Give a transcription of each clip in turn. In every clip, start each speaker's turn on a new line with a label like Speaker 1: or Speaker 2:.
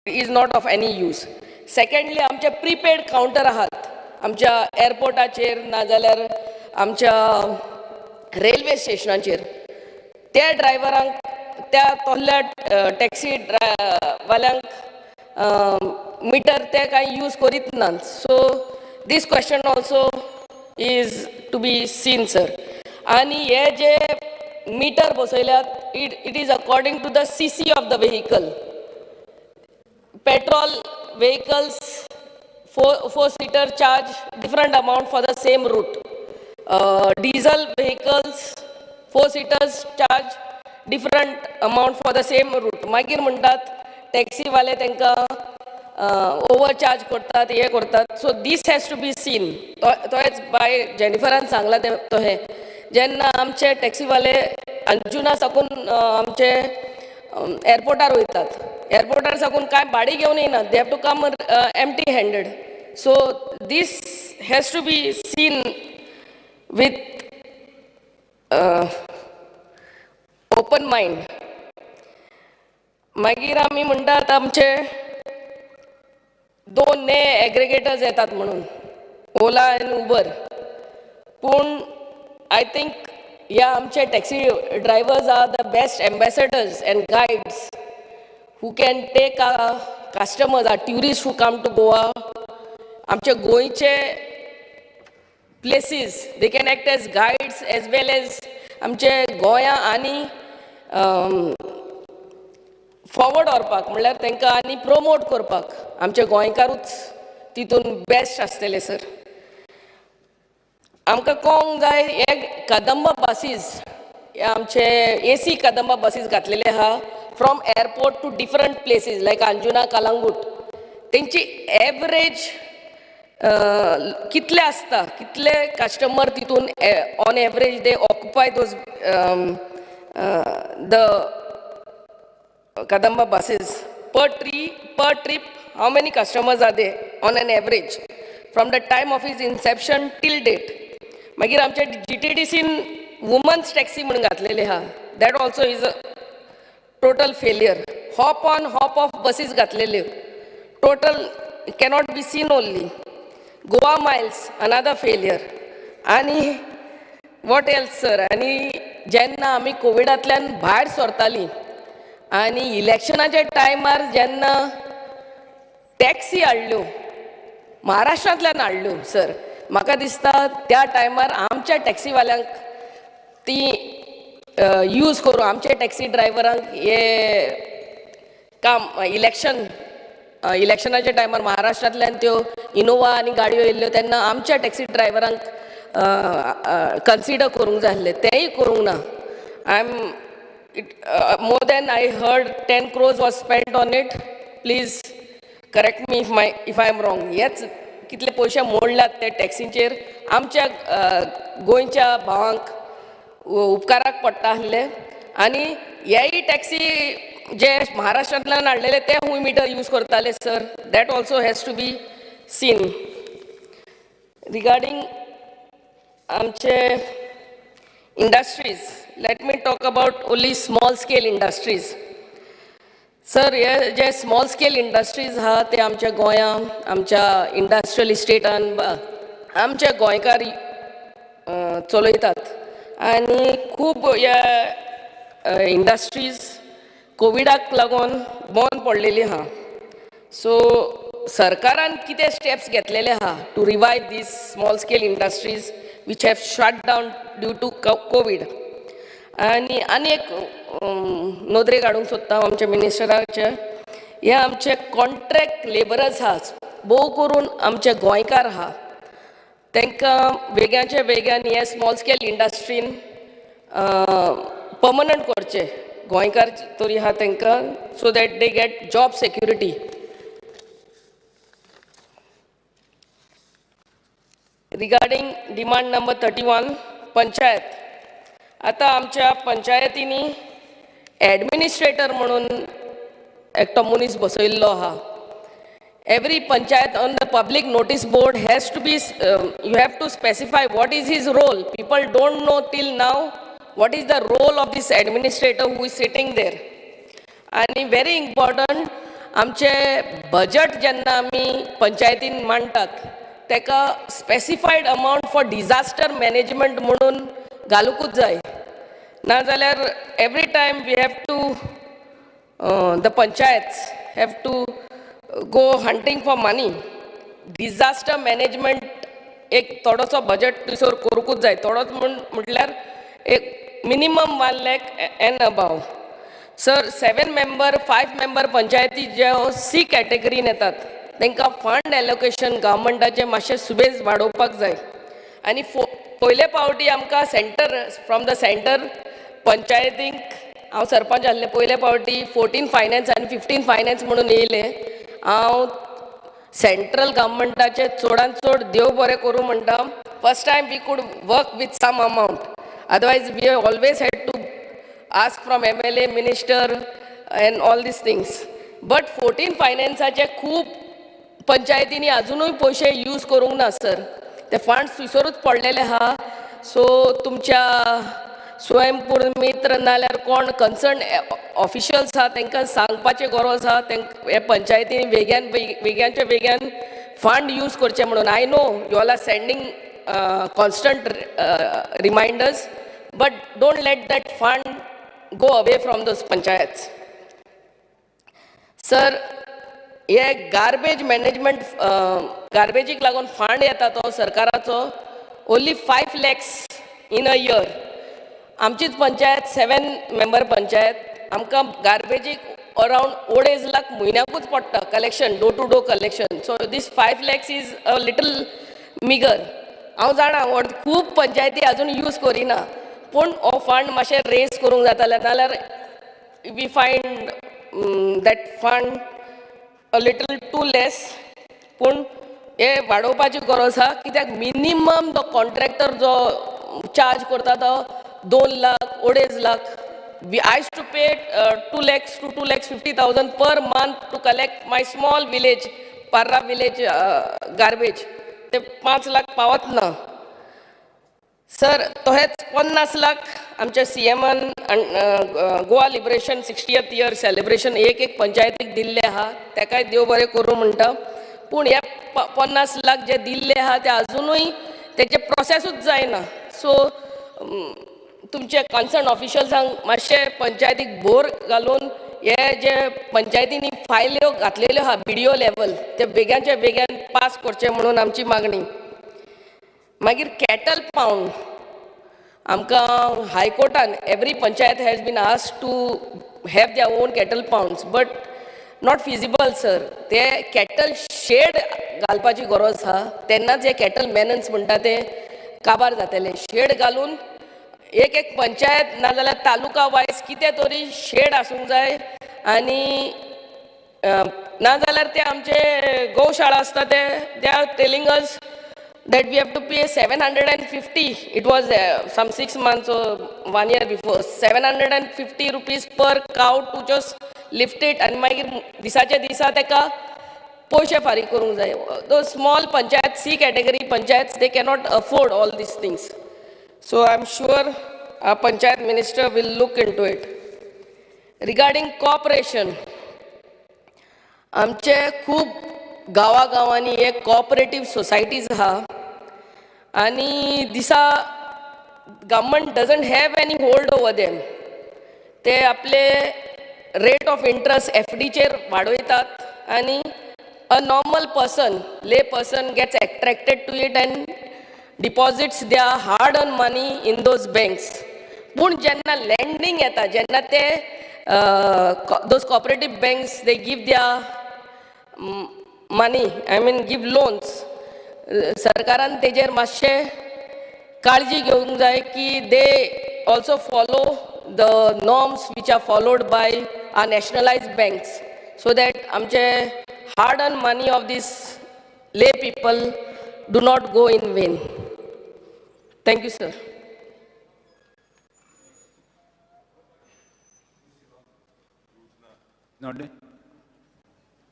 Speaker 1: Is not of any use. Secondly आमचे prepaid counter आहात आमच्या एअरपोर्टाचेर नाजाल्यार आमच्या रेल्वे स्टेशनाचेर. त्या ड्रायव्हरांक त्या तोहल्या टॅक्सी वाल्यांक मिटर ते कांय यूज करीत नात. So this question also is to be seen sir. आनी हे जे मिटर बसयल्यात it is according to the CC of the vehicle. Petrol vehicles, four-seater charge different amount for the same route. Diesel vehicles, four-seaters charge different amount for the same route. मागीर म्हणटात टॅक्सीवाले तांकां overcharge करतात हे करतात. सो this has to be scene. तोच bye जेनिफरान Sangla तो हे जेन्ना आमचे टॅक्सीवाले अंजुना साकून आमचे एअरपोर्टार वयतात. एअरपोर्टार साकून काय भाडी घेवन येनात. They have to come empty handed. So this has to be seen with open mind. मागीर आमी म्हणटात आमचे 2 नये एग्रिगेटर्स येतात म्हणून ओला आनी उबर. पूण आय थिंक ह्या आमचे taxi drivers are the best ambassadors and guides who can take our customers, our tourists who come to Goa, आमचे गोंयचे places, they can act as guides as well as आमचे गोंया आनी फॉरवर्ड व्हरपाक म्हणल्यार तांकां आनी प्रमोट करपाक आमचे गोंयकारूच तितून बेस्ट आसतले सर. आमकां कळोंक जाय हे कदंबा बसीस आमचे AC कदंबा बसीस घातलेले आहा from airport to different places like Anjuna Calangute. तेंची एवरेज कितले आसता, कितले कस्टमर तितून on average they occupy those the Kadamba buses per trip how many customers are there on an average from the time of his inception till date. मागीर आमचे GTDC women's taxi म्हणून घातलेले हा. That also is a total failure. Hop on hop off buses घातलेल्यो total cannot be seen only. Goa miles another failure. आनी what else sir. आनी जेन्ना आमी कोविडांतल्यान भायर सरतालीं आनी इलेक्शनाच्या टायमार जेन्ना टॅक्सी हाडल्यो महाराष्ट्रांतल्यान हाडल्यो सर. म्हाका दिसता त्या टायमार आमच्या टॅक्सीवाल्यांक ती यूज करून आमचे टॅक्सी ड्रायव्हरांक हे काम इलेक्शनाच्या टायमार महाराष्ट्रांतल्यान त्यो इनोवा आनी गाडयो येयल्ल्यो तेन्ना आमच्या टॅक्सी ड्रायव्हरांक कन्सिडर करूंक जाय आसलें. तेंय करूंक ना. I am more than I heard 10 crores was spent on it. Please correct me if I am wrong. Yes, कितले पयशे मोडल्यात ते टॅक्सीचेर आमच्या गोंयच्या भावांक उपकाराक पडटा आसले. आनी हेय टॅक्सी जे महाराष्ट्रांतल्यान हाडलेले ते हूंय मिटर यूज करताले sir. That also has to be seen. Regarding आमचे industries, let me talk about only small scale industries. Sir हे जे स्मॉल स्केल इंडस्ट्रीज आहा ते आमच्या गोंयां आमच्या इंडस्ट्रियल इस्टेटान आमचे गोंयकार चलयतात. आनी खूब ह्या इंडस्ट्रीज कोविडाक लागून बंद पडलेली आहा. सो सरकारान कितें स्टेप्स घेतलेले आहा to revive these small scale industries which have shut down due to COVID. आनी एक नोदरे काडूंक सोदता आमच्या मिनिस्टराचे. हे आमचे कॉन्ट्रॅक्ट लेबरर्स आहा भोव करून आमचे गोंयकार आहा तांकां बेग्याचे बेग्यान हे स्मॉल स्केल इंडस्ट्रीन पर्मनंट करचे गोंयकार तरी आहा तांकां so that they get job security. Regarding demand number 31 panchayat. आता आमच्या पंचायतींनी एडमिनिस्ट्रेटर म्हणून एकटो मनीस बसयल्लो आहा. Every panchayat on the public notice board has to be you have to specify what is his role. People don't know till now what is the role of this administrator who is sitting देर. आनी very important आमचे budget जेन्ना आमी पंचायतीन मांडटात तेका specified amount for disaster management म्हणून घालूंकूच जाय, नाजाल्यार every time we have to the panchayats have to go hunting for money. Disaster management एक थोडोसो बजेट थंयसर करूंकूच जाय, थोडोच म्हटल्यार एक minimum 1 lakh and above. Sir 7 member 5 member पंचायती ज्यो सी कॅटेगरीन येतात तांकां फंड एलोकेशन गव्हर्मेंटाचें मातशें सुबेज वाडोवपाक जाय. आनी पयले फावटी आमकां फ्रॉम द सेंटर पंचायतींक हांव सरपंच आसलें पयले फावटी 14 फायनान्स आनी 15 फायनान्स म्हणून येयले. हांव सेंट्रल गव्हर्मेंटाचें चडांत चड देव बरें करूं म्हणटा. First time we could work with some amount, otherwise we always had to ask from MLA, minister and all these things. But 14 फायनान्साचे खूब पंचायतींनी अजुनूय पयशे यूज करूंक ना सर. ते फंड्स थंयसरूच पडलेले आहा. सो तुमच्या स्वयंपूर्ण मित्र नाल्यार कोण कन्सर्न ऑफिशियल्स आहा तांकां सांगपाचें गरज आहा हे पंचायतींनी वेग्याच्या वेग्यान फंड यूज करचे म्हणून. I know you all are sending constant reminders, but don't let that fund go away from those panchayats. Sir, हे गार्बेज मॅनेजमेंट गार्बेजीक लागून फंड येता तो सरकाराचो only 5 lakhs in a year. आमचीच पंचायत 7 मेंबर पंचायत, आमकां गार्बेजीक अरावंड 2.5 लाख म्हयन्याकूच पडटा collection, door to door collection. So this 5 lakhs is a little meagre. हांव जाणा खूब पंचायती अजून यूज करिना, पूण हो फंड मातशें रेज करूंक जातालें, नाल्यार we find that fund a little too less. पूण हे वाडोवपाची गरज आहा, कित्याक मिनिमम तो कॉन्ट्रॅक्टर जो चार्ज करता तो 2 lakh 2.5 lakh. I used to pay 2 lakhs to 2,50,000 per month to collect my small village, Parra village garbage. ते 5 लाख पावत ना. सर तोहेच 50 लाख आमच्या CMन Goa liberation 60th year celebration एक पंचायतीक दिल्ले आहा, ताकाय देव बरें करूं म्हणटा. पूण हे 50 लाख जे दिल्ले आहा ते अजुनूय तेचे प्रोसेसूच जायना. सो तुमचे कन्सर्न ऑफिशियल्सांक मातशें पंचायतीक भोर घालून हे जे पंचायतींनी फायल्यो घातलेल्यो आहा BDO लेवल ते बेग्याच्या बेग्यान पास करचे म्हणून आमची मागणी. मागीर कॅटल पावंड आमकां हायकोर्टान every panchayat has been asked to have their own cattle pounds, but not feasible sir. ते कॅटल शेड घालपाची गरज आहा, तेन्नाच हे कॅटल मॅनन्स म्हणटा ते काबार जातले. शेड घालून एक पंचायत नाजाल्यार तालुका वायज कितें तरी शेड आसूंक जाय. आनी नाजाल्यार ते आमचे गौशाळा आसता ते are telling us that we have to pay 750. It was some 6 months or 1 year before, 750 rupees per cow to just lift it. And मागीर दिसाचे दिसा तेका पयशे फारीक करूंक जाय. Those small panchayat C category panchayats, they cannot afford all these things. So I am sure our panchayat minister will look into it. Regarding cooperation, आमचे खूब गांवांनी एक कोऑपरेटिव्ह सोसायटीज आहा आनी दिसा government doesn't have any hold over them. ते आपले rate of interest FDचेर वाडयतात आनी a normal person, lay person gets attracted to it and deposits their hard earn money in those banks. पूण जेन्ना लँडींग येता, जेन्ना ते those cooperative banks they give their money, I mean give loans, सरकारान तेजेर मातशें काळजी घेवंक जाय की they also follow the norms which are followed by our nationalized banks, so that आमचे hard earned money of these lay people do not go in vain. Thank you, sir.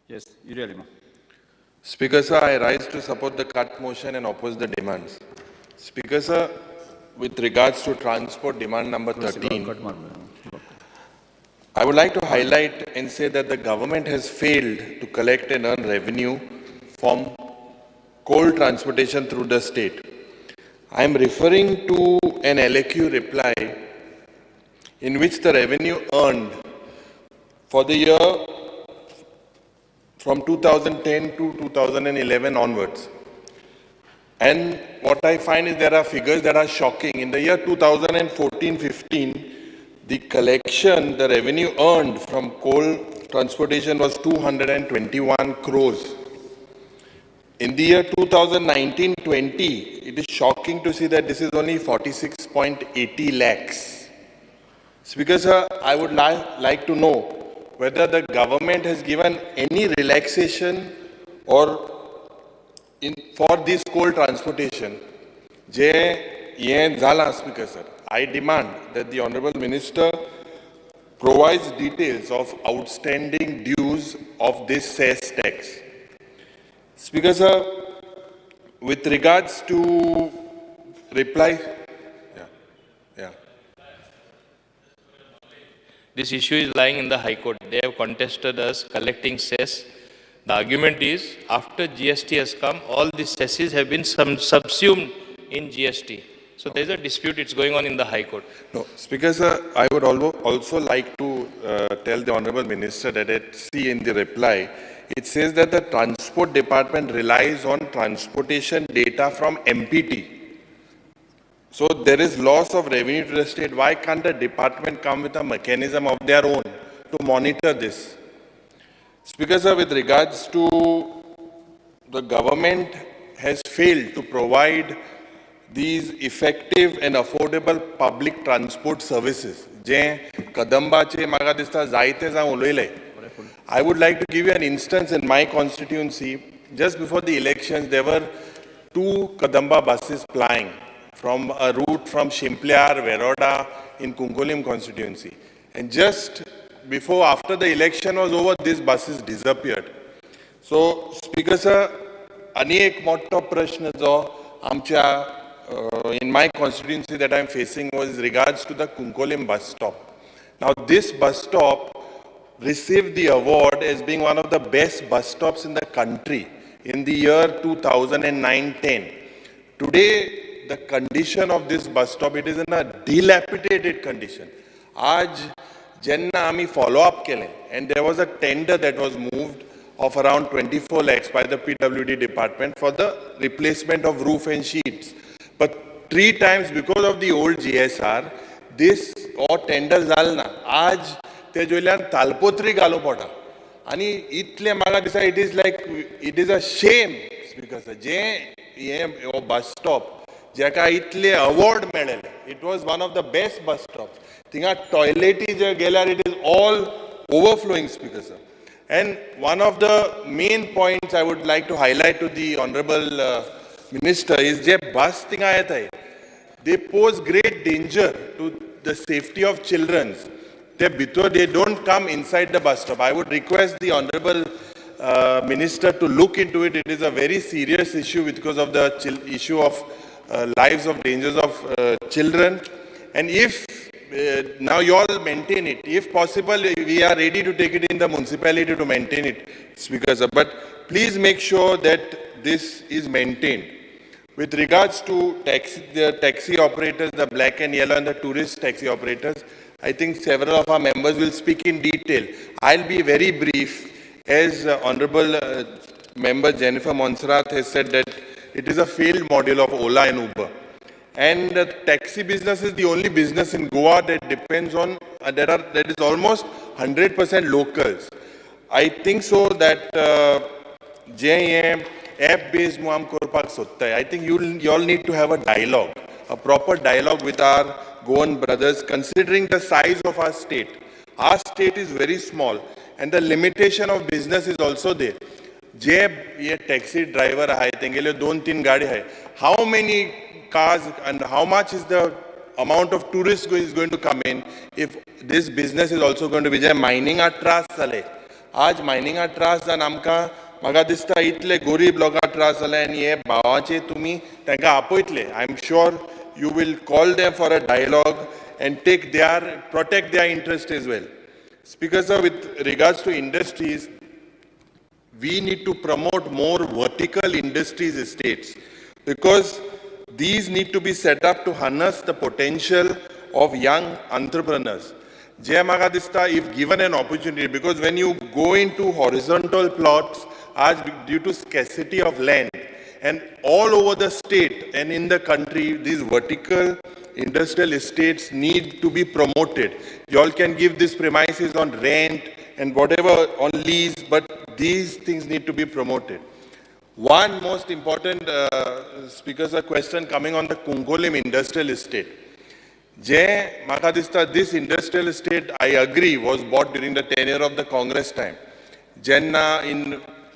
Speaker 2: Yes, Uriel.
Speaker 3: Speaker sir, I rise to support the cut motion and oppose the demands. Speaker sir, with regards to transport demand number 13, I would like to highlight and say that the government has failed to collect and earn revenue from coal transportation through the state. I am referring to an LAQ reply in which the revenue earned for the year from 2010 to 2011 onwards. And what I find is there are figures that are shocking. In the year 2014-15, the collection, the revenue earned from coal transportation was 221 crores. In the year 2019-20, it is shocking to see that this is only 46.80 lakhs. Speaker sir, I would like to know whether the government has given any relaxation or for this coal transportation. Speaker sir, I demand that the Honorable Minister provides details of outstanding dues of this cess tax. Speaker sir, with regards to reply,
Speaker 2: This issue is lying in the High Court. They have contested us collecting cess. The argument is, after GST has come, all the cesses have been subsumed in GST. So there is a dispute, it's going on in the High Court.
Speaker 3: No, Speaker sir, I would also like to tell the Honorable Minister that at see in the reply, it says that the Transport Department relies on transportation data from MPT. So there is loss of revenue to the state. Why can't the department come with a mechanism of their own to monitor this? Speaker sir, with regards to the government has failed to provide these effective and affordable public transport services. I would like to give you an instance in my constituency. Just before the elections, there were 2 Kadamba buses plying from a route from Shimpliar, Veroda in Kunkolim constituency. And just after the election was over, these buses disappeared. So, Speaker sir, ani ek motta prashna jo amcha in my constituency that I am facing was regards to the Kunkolim bus stop. Now, this bus stop received the award as being one of the best bus stops in the country in the year 2009-10. Today, the condition of this bus stop, it is in a dilapidated condition. Aaj jenna ami follow up kele, and there was a tender that was moved of around 24 lakhs by the PWD department for the replacement of roof and sheets. But 3 times because of the old GSR, this or tender zalna. Aaj te joilyan talpotri galo poda. Ani itle maga disa, it is like, it is a shame, Speaker sir. Je bus stop. Award medal. It was one of the best bus stops. Toilet is it is all overflowing, Speaker sir. And one of the main points I would like to highlight to the Honorable Minister is bus they pose great danger to the safety of children. They don't come inside the bus stop. I would request the Honorable Minister to look into it. It is a very serious issue because of the issue of lives of dangers of children. And if now you all maintain it, if possible, we are ready to take it in the municipality to maintain it, Speaker sir. But please make sure that this is maintained. With regards to the taxi operators, the black and yellow and the tourist taxi operators, I think several of our members will speak in detail. I'll be very brief. As Honorable Member Jennifer Monserrat has said that it is a failed model of Ola and Uber. And the taxi business is the only business in Goa that depends on, that is almost 100% locals. I think so that app-based muam korpak sotta. I think you all need to have a dialogue, a proper dialogue with our Goan brothers, considering the size of our state. Our state is very small and the limitation of business is also there. Taxi driver hai, 2-3 gaadi hai. How many cars and how much is the amount of tourists is going to come in if this business is also going to be mining atras chale. Aaj mining atras da namka maga dista itle gorib loga atras chale and ye bhawache tumi tanka apoitle. I'm sure you will call them for a dialogue and protect their interest as well. Speaker sir, with regards to industries, we need to promote more vertical industries estates because these need to be set up to harness the potential of young entrepreneurs. Jay Maga dista, if given an opportunity, because when you go into horizontal plots, as due to scarcity of land, and all over the state and in the country, these vertical industrial estates need to be promoted. You all can give these premises on rent and whatever on lease, but these things need to be promoted. One most important, speakers, a question coming on the Kungolim industrial estate. Jay Makadista, this industrial estate, I agree, was bought during the tenure of the Congress time. Jenna,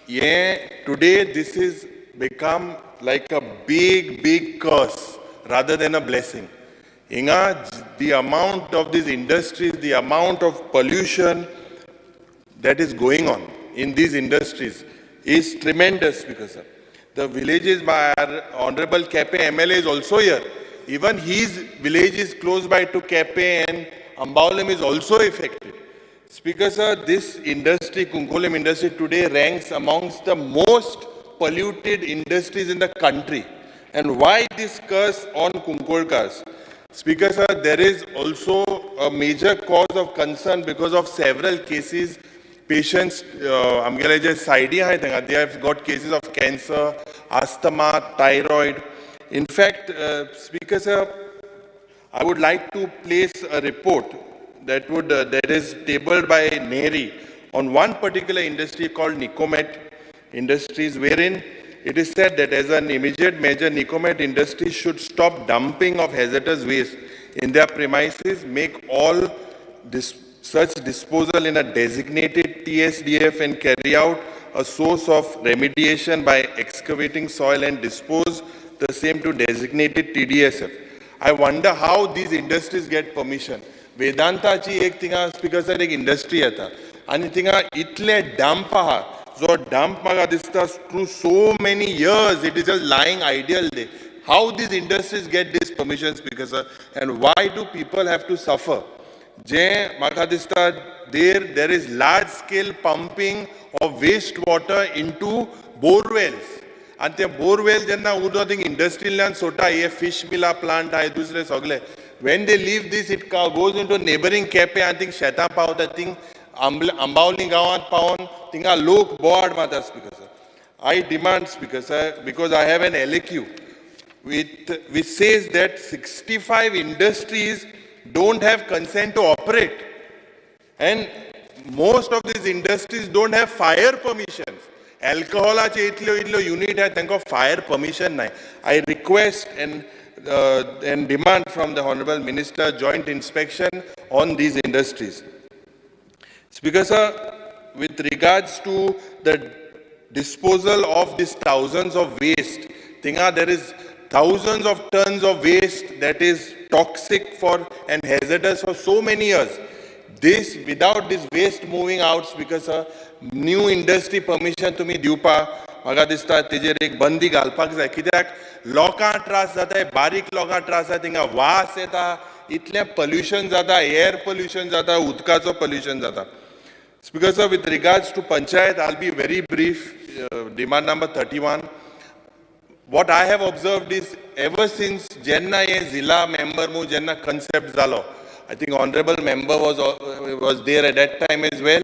Speaker 3: today this is become like a big curse rather than a blessing. Inga, the amount of these industries, the amount of pollution that is going on in these industries is tremendous because the villages by our Honorable Kepe MLA is also here. Even his village is close by to Kepe and Ambaulim is also affected. Speaker sir, this industry, Kunkolim industry today ranks amongst the most polluted industries in the country. And why this curse on Kunkolkas? Speaker sir, there is also a major cause of concern because of several cases. Patients, they have got cases of cancer, asthma, thyroid. In fact, Speaker sir, I would like to place a report that is tabled by NERI on one particular industry called Nicomet Industries, wherein it is said that as an immediate measure, Nicomet Industries should stop dumping of hazardous waste in their premises, make all such disposal in a designated TSDF and carry out a source of remediation by excavating soil and dispose the same to designated TDSF. I wonder how these industries get permission. Vedanta ची एक थिंगा speaker sir एक industry येता आणि थिंगा इतले dump आहा जो डंप म्हाका दिसता through so many years it is just lying ideal there. How these industries get these permissions, speaker sir, and why do people have to suffer? Je म्हाका दिसता there is large scale pumping of wastewater into borewells. And the borewell jenna udo thing industrial land sota ye fish mila plant hai dusre sagle. When they leave this, it goes into neighboring Kepe. I think Sheta Pao, I think Ambauling Gawan Paon, Tinga look board matters, speaker sir. I demand, speaker sir, because I have an LAQ which says that 65 industries don't have consent to operate. And most of these industries don't have fire permissions. Alcoholaचे इतलो unit है, thank God fire permission nahi. I request and demand from the Honorable Minister joint inspection on these industries. Speaker sir, with regards to the disposal of these thousands of waste, there is thousands of tons of waste that is toxic for and hazardous for so many years. This, without this waste moving out, Speaker sir, new industry permission to me diupa, म्हाका दिसता तेजेर एक बंदी घालपाक जाय कित्याक लोकांक त्रास जाता बारीक लोकांक त्रास जाता थिंगा वास येता इतलें पोल्यूशन जाता एयर पोल्यूशन जाता उदकाचो पोल्यूशन जाता speaker sir with regards to panchayat I'll be very brief demand number 31 what I have observed is ever since jenna ye zilla member mu jenna concept zalo I think honorable member was there at that time as well.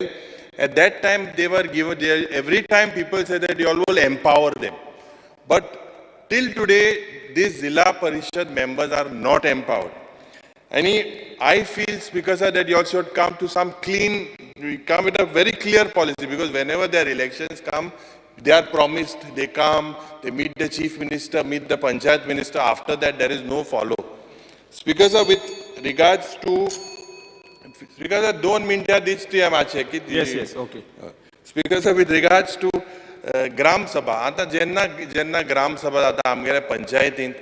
Speaker 3: At that time, they were given, every time people say that you all will empower them. But till today, these Zilla Parishad members are not empowered. And I feel, Speaker sir, that you all should come to some come with a very clear policy because whenever their elections come, they are promised, they come, they meet the Chief Minister, meet the Panchayat Minister. After that, there is no follow. Speaker sir, with regards to Speaker sir, 2 minutes this time
Speaker 4: Yes, okay.
Speaker 3: Speaker sir, with regards to Gram Sabha, आता jenna Gram Sabha आता आमगेल्या पंचायतीन,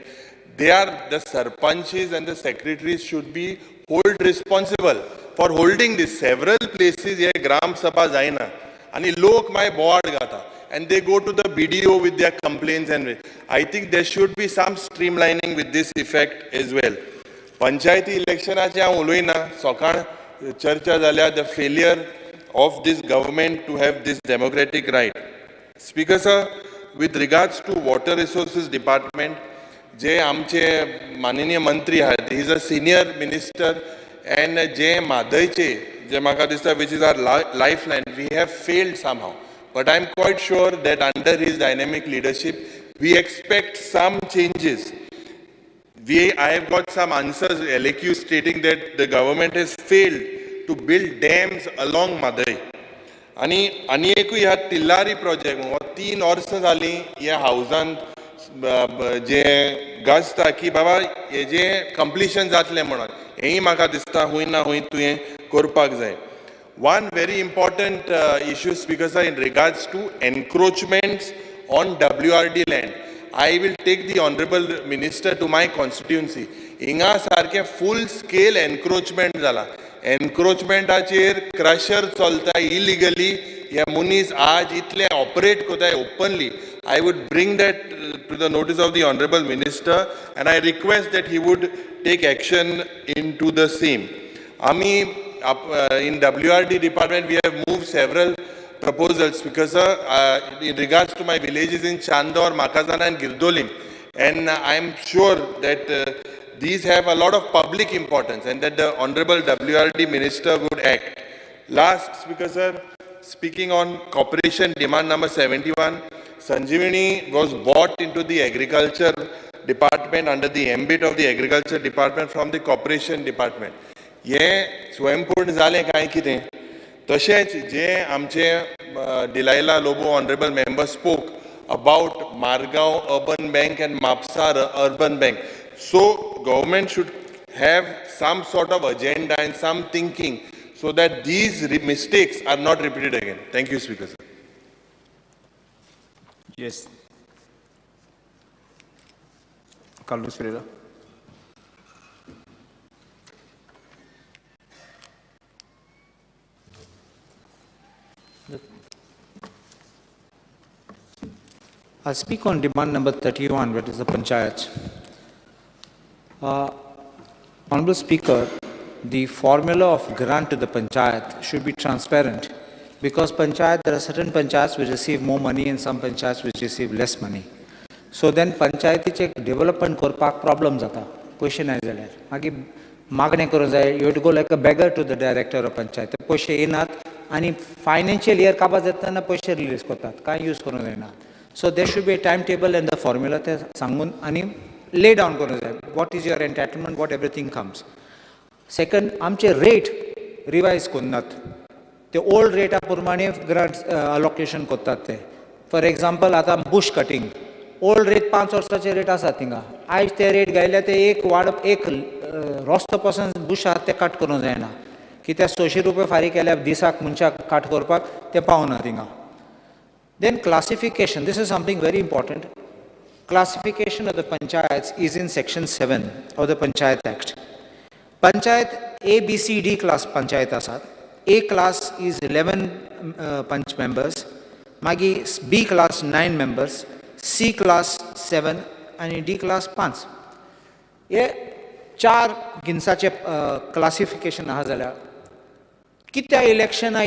Speaker 3: they are the sarpanches and the secretaries should be held responsible for holding this. Several places here Gram Sabha जायना आणि लोक my बोवाड घाता and they go to the BDO with their complaints and I think there should be some streamlining with this effect as well. पंचायती इलेक्शनाचे हांव उलयना सकाळ चर्चा जाल्या the failure of this government to have this democratic right. Speaker sir, with regards to water resources department, जे आमचे माननीय मंत्री आहेत, he is a senior minister, and जे मादयचे जे म्हाका दिसता which is our lifeline, we have failed somehow. But I am quite sure that under his dynamic leadership, we expect some changes. I have got some answers, LAQ, stating that the government has failed to build dams along Madai. आणि एकूय ह्या Tillari project 3 वर्सां जालीं ह्या हावजान जे गाजता की बाबा हे जे completion जातलें म्हणून हेंय म्हाका दिसता हूंय ना हूंय तुवें करपाक जाय. One very important issue, Speaker sir, in regards to encroachments on WRD land. I will take the Honorable Minister to my constituency. Inga sarke full scale encroachment zala. Encroachmentaचेर crusher चलता illegally. या munis आज इतले operate कोताय openly. I would bring that to the notice of the Honorable Minister, and I request that he would take action into the same. Ami in WRD department, we have moved several proposals because in regards to my villages in Chandor, Makazana and Girdolim, and I am sure that these have a lot of public importance and that the Honorable WRD Minister would act. Last, Speaker sir, speaking on corporation demand number 71, Sanjeevani was bought into the agriculture department under the ambit of the agriculture department from the corporation department. हे स्वयंपूर्ण जालें काय कितें तशेंच जे आमचे Delilah Lobo honourable member spoke about Margao urban bank and Mapusa urban bank. So government should have some sort of agenda and some thinking so that these mistakes are not repeated again. Thank you, Speaker sir.
Speaker 4: Yes. Carlos Pereira. I'll speak on demand number 31, which is the panchayats. Honorable Speaker, the formula of grant to the panchayat should be transparent because panchayat, there are certain panchayats which receive more money and some panchayats which receive less money. So then panchayatiचे development करपाक problem जाता. Question आहे जाल्यार मागीर मागणें करूं जाय. You have to go like a beggar to the director of panchayat. पयशे येनात आनी financial year काबार जातना पयशे release करतात. कांय use करूं जायना. So there should be a timetable and the formula ते सांगून आनी lay down करूं जाय. What is your entitlement, what everything comes. Second, आमचे rate revise करनात. ते old rate प्रमाणे grants allocation करतात ते. For example, आता bush cutting. Old rate 5 वर्साचे rate आसा थिंगा. आयज ते rate गायल्या ते एक रस्तो पासून bush आहा ते cut करूं जायना. कित्याक 600 रुपया फारीक केल्यार दिसाक मनशाक cut करपाक ते पावना थिंगा. Then classification, this is something very important. Classification of the panchayats is in section 7 of the Panchayat Act. Panchayat A, B, C, D class panchayat asat. A class is 11 panch members. Magi B class 9 members. C class 7 and D class 5. Ye 4 गिनसाचे classification आहा जाल्यार कित्या इलेक्शना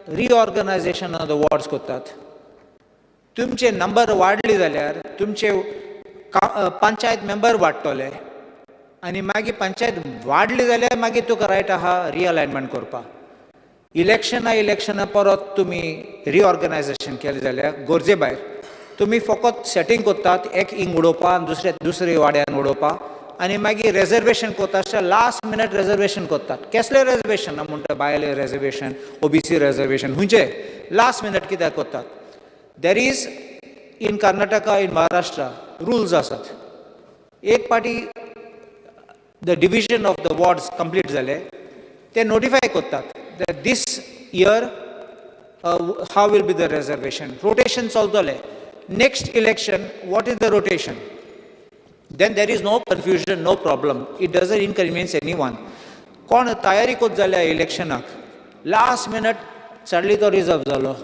Speaker 4: reorganization of the wards करतात. तुमचे number वाडले जाल्यार तुमचे panchayat member वाडटले आनी मागीर पंचायत वाडली जाल्यार मागीर तुका रायट आहा रिअलायनमेंट करपाक. इलेक्शना परत तुमी रिऑर्गनायझेशन केलें जाल्यार गरजे भायर तुमी फकत सेटींग करतात एक इंग उडोवपाक दुसरे वाड्यान उडोवपाक आनी मागीर रिजर्वेशन करता लास्ट मिनट रिजर्वेशन करतात. कसले रिजर्वेशन म्हणटा बायले रिजर्वेशन ओबीसी रिजर्वेशन खंयचे लास्ट मिनट कित्याक करतात. There is in Karnataka in Maharashtra rules आसात. एक पाटी the division of the wards complete जाले ते नोटिफाय करतात that this year how will be the reservation. Rotation चलतले. Next election, what is the rotation? Then there is no confusion, no problem. It doesn't inconvenience anyone. कोण तयारी कोत जाल्या इलेक्शनाक last minute sadly तो reserve जालो.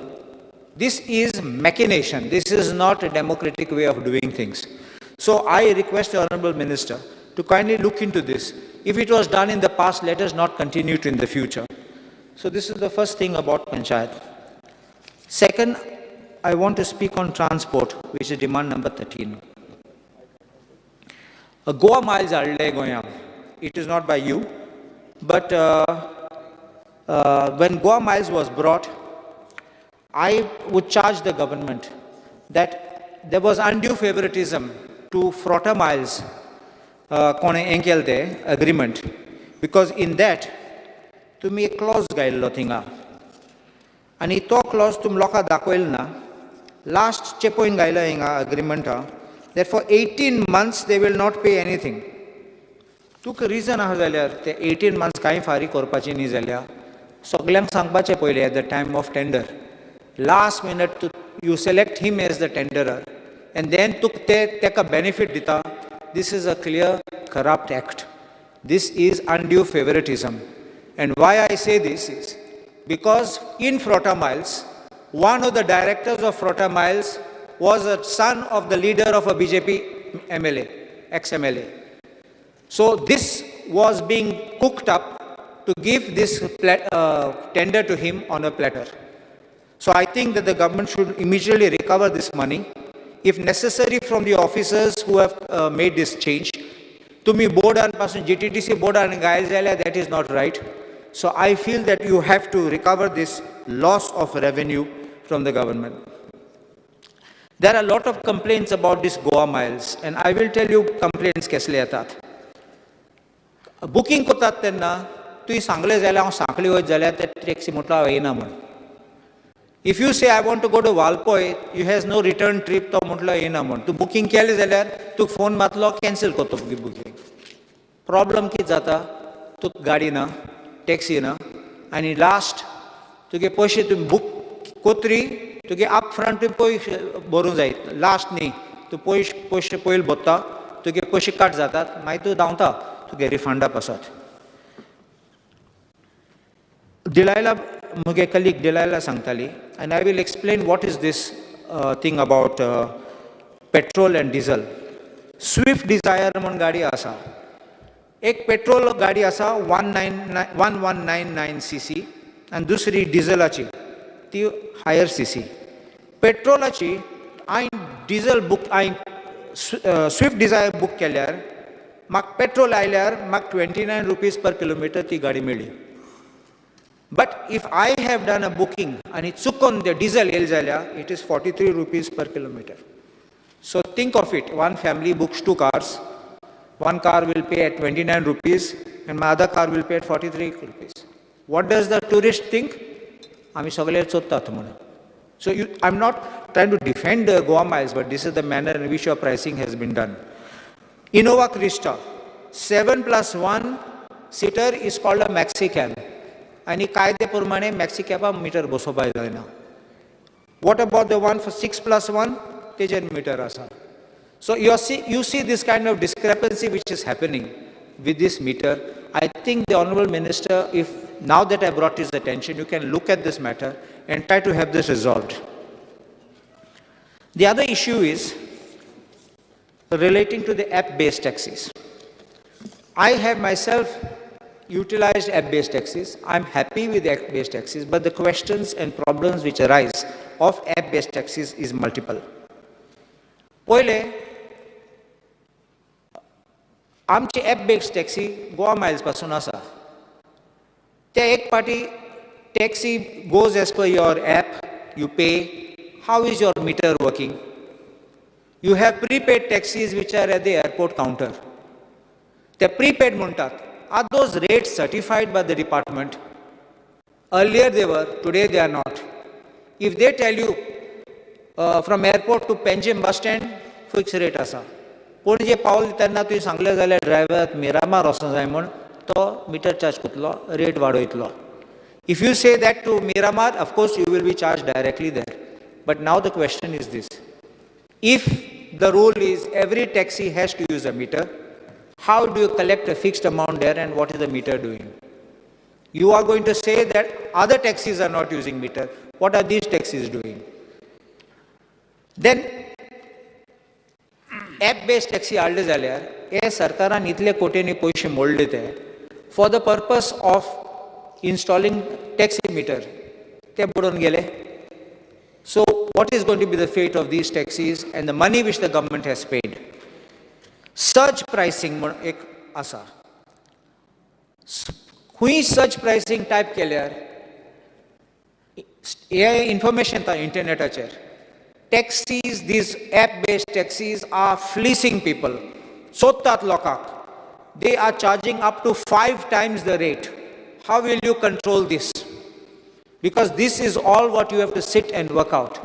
Speaker 4: This is machination. This is not a democratic way of doing things. So I request the Honorable Minister to kindly look into this. If it was done in the past, let us not continue it in the future. So this is the first thing about Panchayat. Second, I want to speak on transport, which is demand number 13. Goa miles are Goya. It is not by you, but when Goa miles was brought, I would charge the government that there was undue favoritism to Frota miles agreement, because in that तुम्ही एक clause गायल्लो थिंगा आनी तो clause तुम लोकांक दाखयलो ना last चे पॉइंट गायलो हिंगा अग्रीमेंटा that for 18 months they will not pay anything. तुका रिजन आहा जाल्यार ते 18 months कांय फारी करपाची न्ही जाल्यार सगल्यांक सांगपाचें पयलें at the time of tender. Last minute you select him as the tenderer and then तुका तेका benefit दिता. This is a clear corrupt act. This is undue favoritism. And why I say this is because in Frota Miles, one of the directors of Frota Miles was a son of the leader of a BJP MLA, ex-MLA. So this was being cooked up to give this tender to him on a platter. So I think that the government should immediately recover this money, if necessary from the officers who have made this change. Tumi board and person GTTC board and guys, that is not right. So I feel that you have to recover this loss of revenue from the government. There are a lot of complaints about this Goa miles, and I will tell you complaints kesle yeतात. Booking koतात तेन्ना तुवें सांगलें जाल्यार हांव सांखळी वयत जाल्यार ते taxi म्हटलो हांव येना म्हण. If you say I want to go to Valpoi, you has no return trip, तो म्हटलो येना म्हण. तूं बुकींग केलें जाल्यार तुका फोन मारतलो कॅन्सल करतो बुकींग. प्रॉब्लम कितें जाता, तुका गाडी ना, टॅक्सी ना, आनी लास्ट तुगे पयशे तुमी बूक कोत्री तुगे अप फ्रंट पयशे भरूंक जाय. लास्ट न्ही, तूं पयशे पयलीं भरता, तुगे पयशे कट जातात, मागीर तूं धांवता तुगे रिफंडा पासत. Delilah, मुगे कलीग Delilah सांगताली, and I will explain what is this thing about petrol and diesel. Swift Desire म्हणून गाडी आसा. एक पेट्रोल गाडी आसा 1199 cc आणि दुसरी डिझेलाची ती हायर cc. पेट्रोलाची हांवें डिझेल बूक हांवें स्विफ्ट डिझायर बूक केल्यार म्हाका पेट्रोल आयल्यार म्हाका 29 रुपीज पर किलोमीटर ती गाडी मेळ्ळी. But if I have done a booking आनी चुकून ते डिझेल येयलें जाल्यार it is 43 rupees per kilometre. So think of it, one family books 2 cars. One car will pay at 29 rupees and my other car will pay at 43 rupees. What does the tourist think? आमी सगळे चोत्तात म्हणून. So I'm not trying to defend Goa miles, but this is the manner in which your pricing has been done. Innova Krista, 7+1 seater is called a maxi cab. आणि कायदे प्रमाणे maxi cab metre बसोवपाक जायना. What about the one for 6+1? तेजेर metre आसा. So you see this kind of discrepancy which is happening with this meter. I think the Honourable Minister, if now that I brought his attention, you can look at this matter and try to have this resolved. The other issue is relating to the app-based taxis. I have myself utilized app-based taxis. I'm happy with app-based taxis, but the questions and problems which arise of app-based taxis is multiple. पहिले आमची app based taxi Goa miles पासून आसा. ते एक पाटी taxi goes as per your app, you pay. How is your meter working? You have prepaid taxis which are at the airport counter. ते prepaid म्हणटात. Are those rates certified by the department? Earlier they were, today they are not. If they tell you from airport to Panjim bus stand fix rate आसा, पणजे पावले तेन्ना तुवें सांगलें जाल्यार driver Miramar वचूंक जाय म्हूण तो मीटर चार्ज करतलो, रेट वाडयतलो. If you say that to Miramar, of course you will be charge directly there. But now the question is this: if the rule is every taxi has to use a meter, how do you collect a fixed amount there and what is the meter doing? You are going to say that other taxis are not using meter. What are these taxis doing? Then app based taxi हाडले जाल्यार हे सरकारान इतले कोटींनी पयशे मोडले ते for the purpose of installing taxi meter ते बुडोवन गेले. So what is going to be the fate of these taxis and the money which the government has paid? Surge pricing म्हण एक आसा. खूंय सर्ज प्रायसींग टायप केल्यार हे information येता इंटरनेटाचेर. Taxis, these app-based taxis are fleecing people. सोदतात लोकांक. They are charging up to 5 times the rate. How will you control this? Because this is all what you have to sit and work out.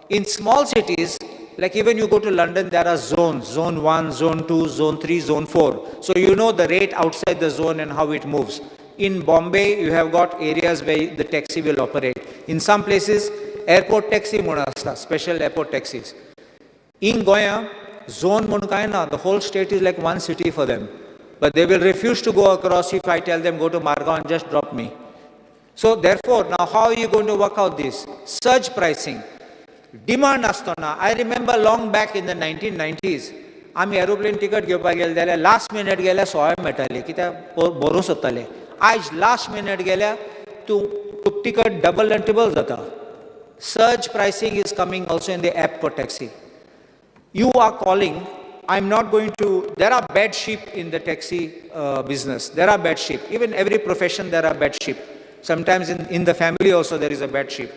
Speaker 4: In small cities, like even you go to London, there are zones, zone 1, zone 2, zone 3, zone 4. So you know the rate outside the zone and how it moves. In Bombay, you have got areas where the taxi will operate. In some places, airport taxi म्हणून असता, special airport taxis. In Goa, zone म्हणून काय ना, the whole state is like one city for them. But they will refuse to go across if I tell them go to Margao and just drop me. So therefore, now how are you going to work out this? Surge pricing. Demand astona. I remember long back in the 1990s, आमी aeroplane ticket घेवपाक गेले जाल्यार last minute गेल्यार 16 मेळटाली कित्याक बरोवंक सोदताले. आयज last minute गेल्यार तूं टिकट डबल एंड ट्रिबल जाता. Surge pricing is coming also in the app for taxi. You are calling. I'm not going to. There are bad sheep in the taxi business. There are bad sheep. Even every profession there are bad sheep. Sometimes in the family also there is a bad sheep.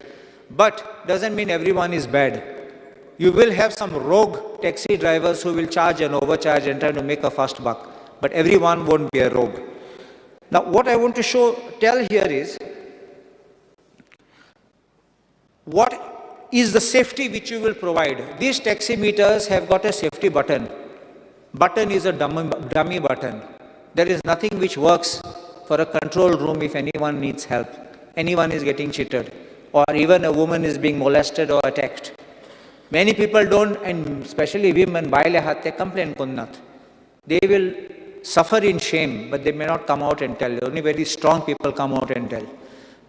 Speaker 4: But doesn't mean everyone is bad. You will have some rogue taxi drivers who will charge and overcharge and try to make a fast buck. But everyone won't be a rogue. Now what I want to tell here is, what is the safety which you will provide? These taxi meters have got a safety button. Button is a dummy button. There is nothing which works for a control room if anyone needs help. Anyone is getting cheated, or even a woman is being molested or attacked. Many people don't, and especially women, they complain kunnat. They will suffer in shame, but they may not come out and tell. Only very strong people come out and tell.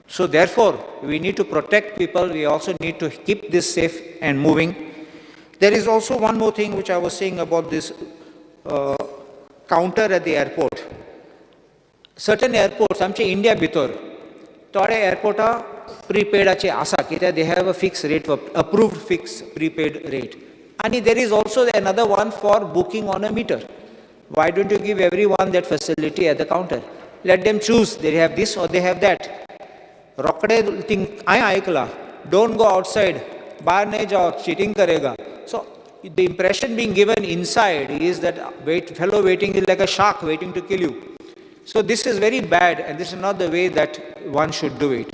Speaker 4: So therefore, we need to protect people. We also need to keep this safe and moving. There is also one more thing which I was saying about this counter at the airport. Certain airports, आमचे India भितर थोडे एअरपोर्टा प्रीपेडाचे आसा कित्याक they have a fixed rate, approved fixed prepaid rate. And there is also another one for booking on a meter. Why don't you give everyone that facility at the counter? Let them choose. They have this or they have that. Rokade thing हांवें आयकलां, don't go outside, बाहर नहीं जाओ, cheating करेगा. So the impression being given inside is that fellow waiting is like a shark waiting to kill you. So this is very bad, and this is not the way that one should do it.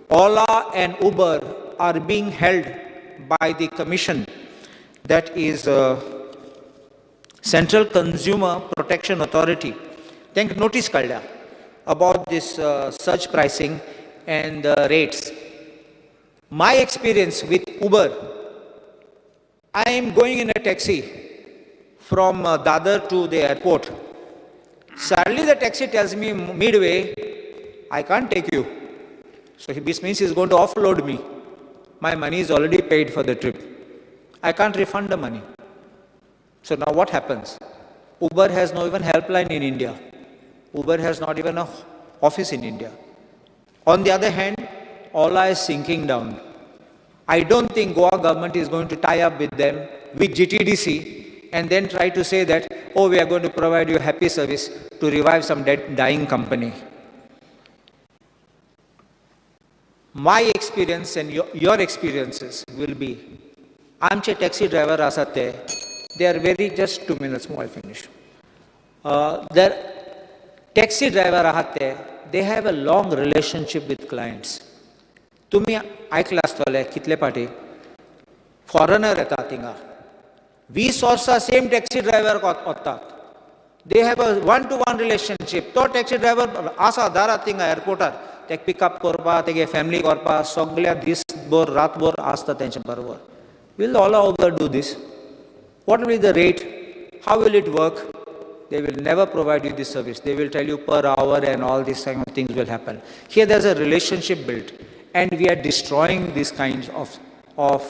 Speaker 4: Ola and Uber are being held by the commission, that is Central Consumer Protection Authority. Think notice kalya about this surge pricing and rates. My experience with Uber, I am going in a taxi from Dadar to the airport. Suddenly the taxi tells me midway, I can't take you. So this means he's going to offload me. My money is already paid for the trip. I can't refund the money. So now what happens? Uber has no even helpline in India. Uber has not even an office in India. On the other hand, Ola is sinking down. I don't think Goa government is going to tie up with them, with GTDC, and then try to say that, oh, we are going to provide you happy service to revive some dying company. My experience and your experiences will be, आमचे taxi driver आसात they are very, just 2 minutes more, I'll finish. Their taxi driver आहात they have a long relationship with clients. तुम्ही ऐकला आसतले कितले पाटी foreigner येतात थिंगा 20 वर्सां सेम टॅक्सी ड्रायव्हर वतात. They have a 1-to-1 relationship. तो टॅक्सी ड्रायव्हर आसा दारात थिंगा एअरपोर्टार तेका पिकअप करपाक तेगे फॅमिली व्हरपाक सगळ्या दीसभर रातभर आसता तेंचे बरोबर. Will all Uber do this? What will be the rate? How will it work? They will never provide you this service. They will tell you per hour and all these kind of things will happen. Here there's a relationship built, and we are destroying these kinds of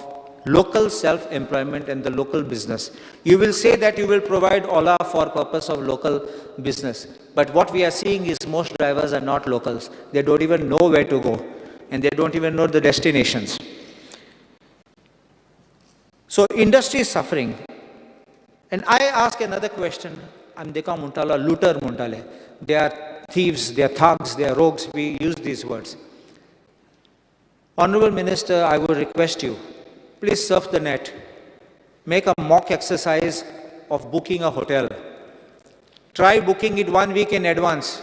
Speaker 4: local self-employment and the local business. You will say that you will provide Ola for purpose of local business, but what we are seeing is most drivers are not locals. They don't even know where to go, and they don't even know the destinations. So industry is suffering. And I ask another question. Amdeka muntala, looter muntale. They are thieves, they are thugs, they are rogues. We use these words. Honorable Minister, I would request you, please surf the net. Make a mock exercise of booking a hotel. Try booking it 1 week in advance.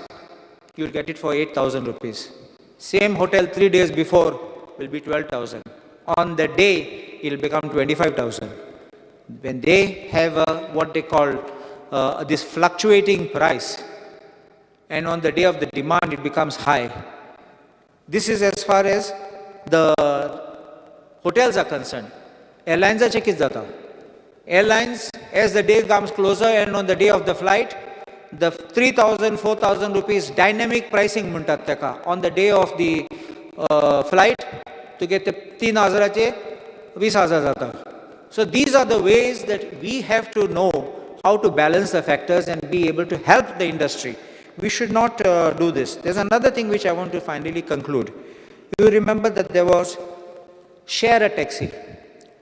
Speaker 4: You'll get it for 8,000 rupees. Same hotel 3 days before will be 12,000. On the day, it will become 25,000. When they have what they call this fluctuating price, and on the day of the demand, it becomes high. This is as far as the hotels are concerned. Airlines are checked jata. Airlines, as the day comes closer and on the day of the flight, the 3,000, 4,000 rupees dynamic pricing muntat teka. On the day of the flight, to get the 3,000 20,000 jata. So these are the ways that we have to know how to balance the factors and be able to help the industry. We should not do this. There's another thing which I want to finally conclude. You remember that there was share a taxi.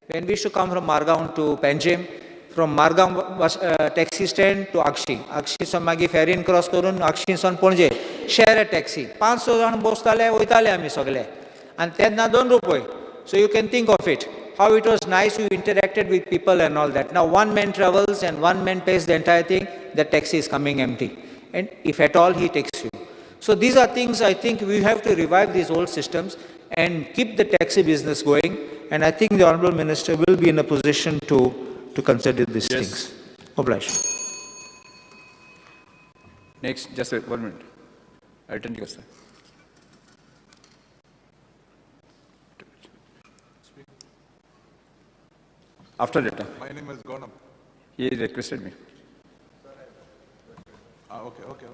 Speaker 4: When we used to come from Margaon to Panjim, from Margaon taxi stand to Akshi. Akshi son magi ferry cross karun, Akshi son Ponje. Share a taxi. 500 jan bostale, oitale ami sogle. And tenna 2 rupoy. So you can think of it. How it was nice, you interacted with people and all that. Now one man travels and one man pays the entire thing, the taxi is coming empty. And if at all, he takes you. So these are things I think we have to revive these old systems and keep the taxi business going. And I think the Honourable Minister will be in a position to consider these things. Oblige.
Speaker 5: Next, just 1 minute. I'll turn to you, sir. After that.
Speaker 6: My name is Goan.
Speaker 5: He requested me.
Speaker 6: Okay.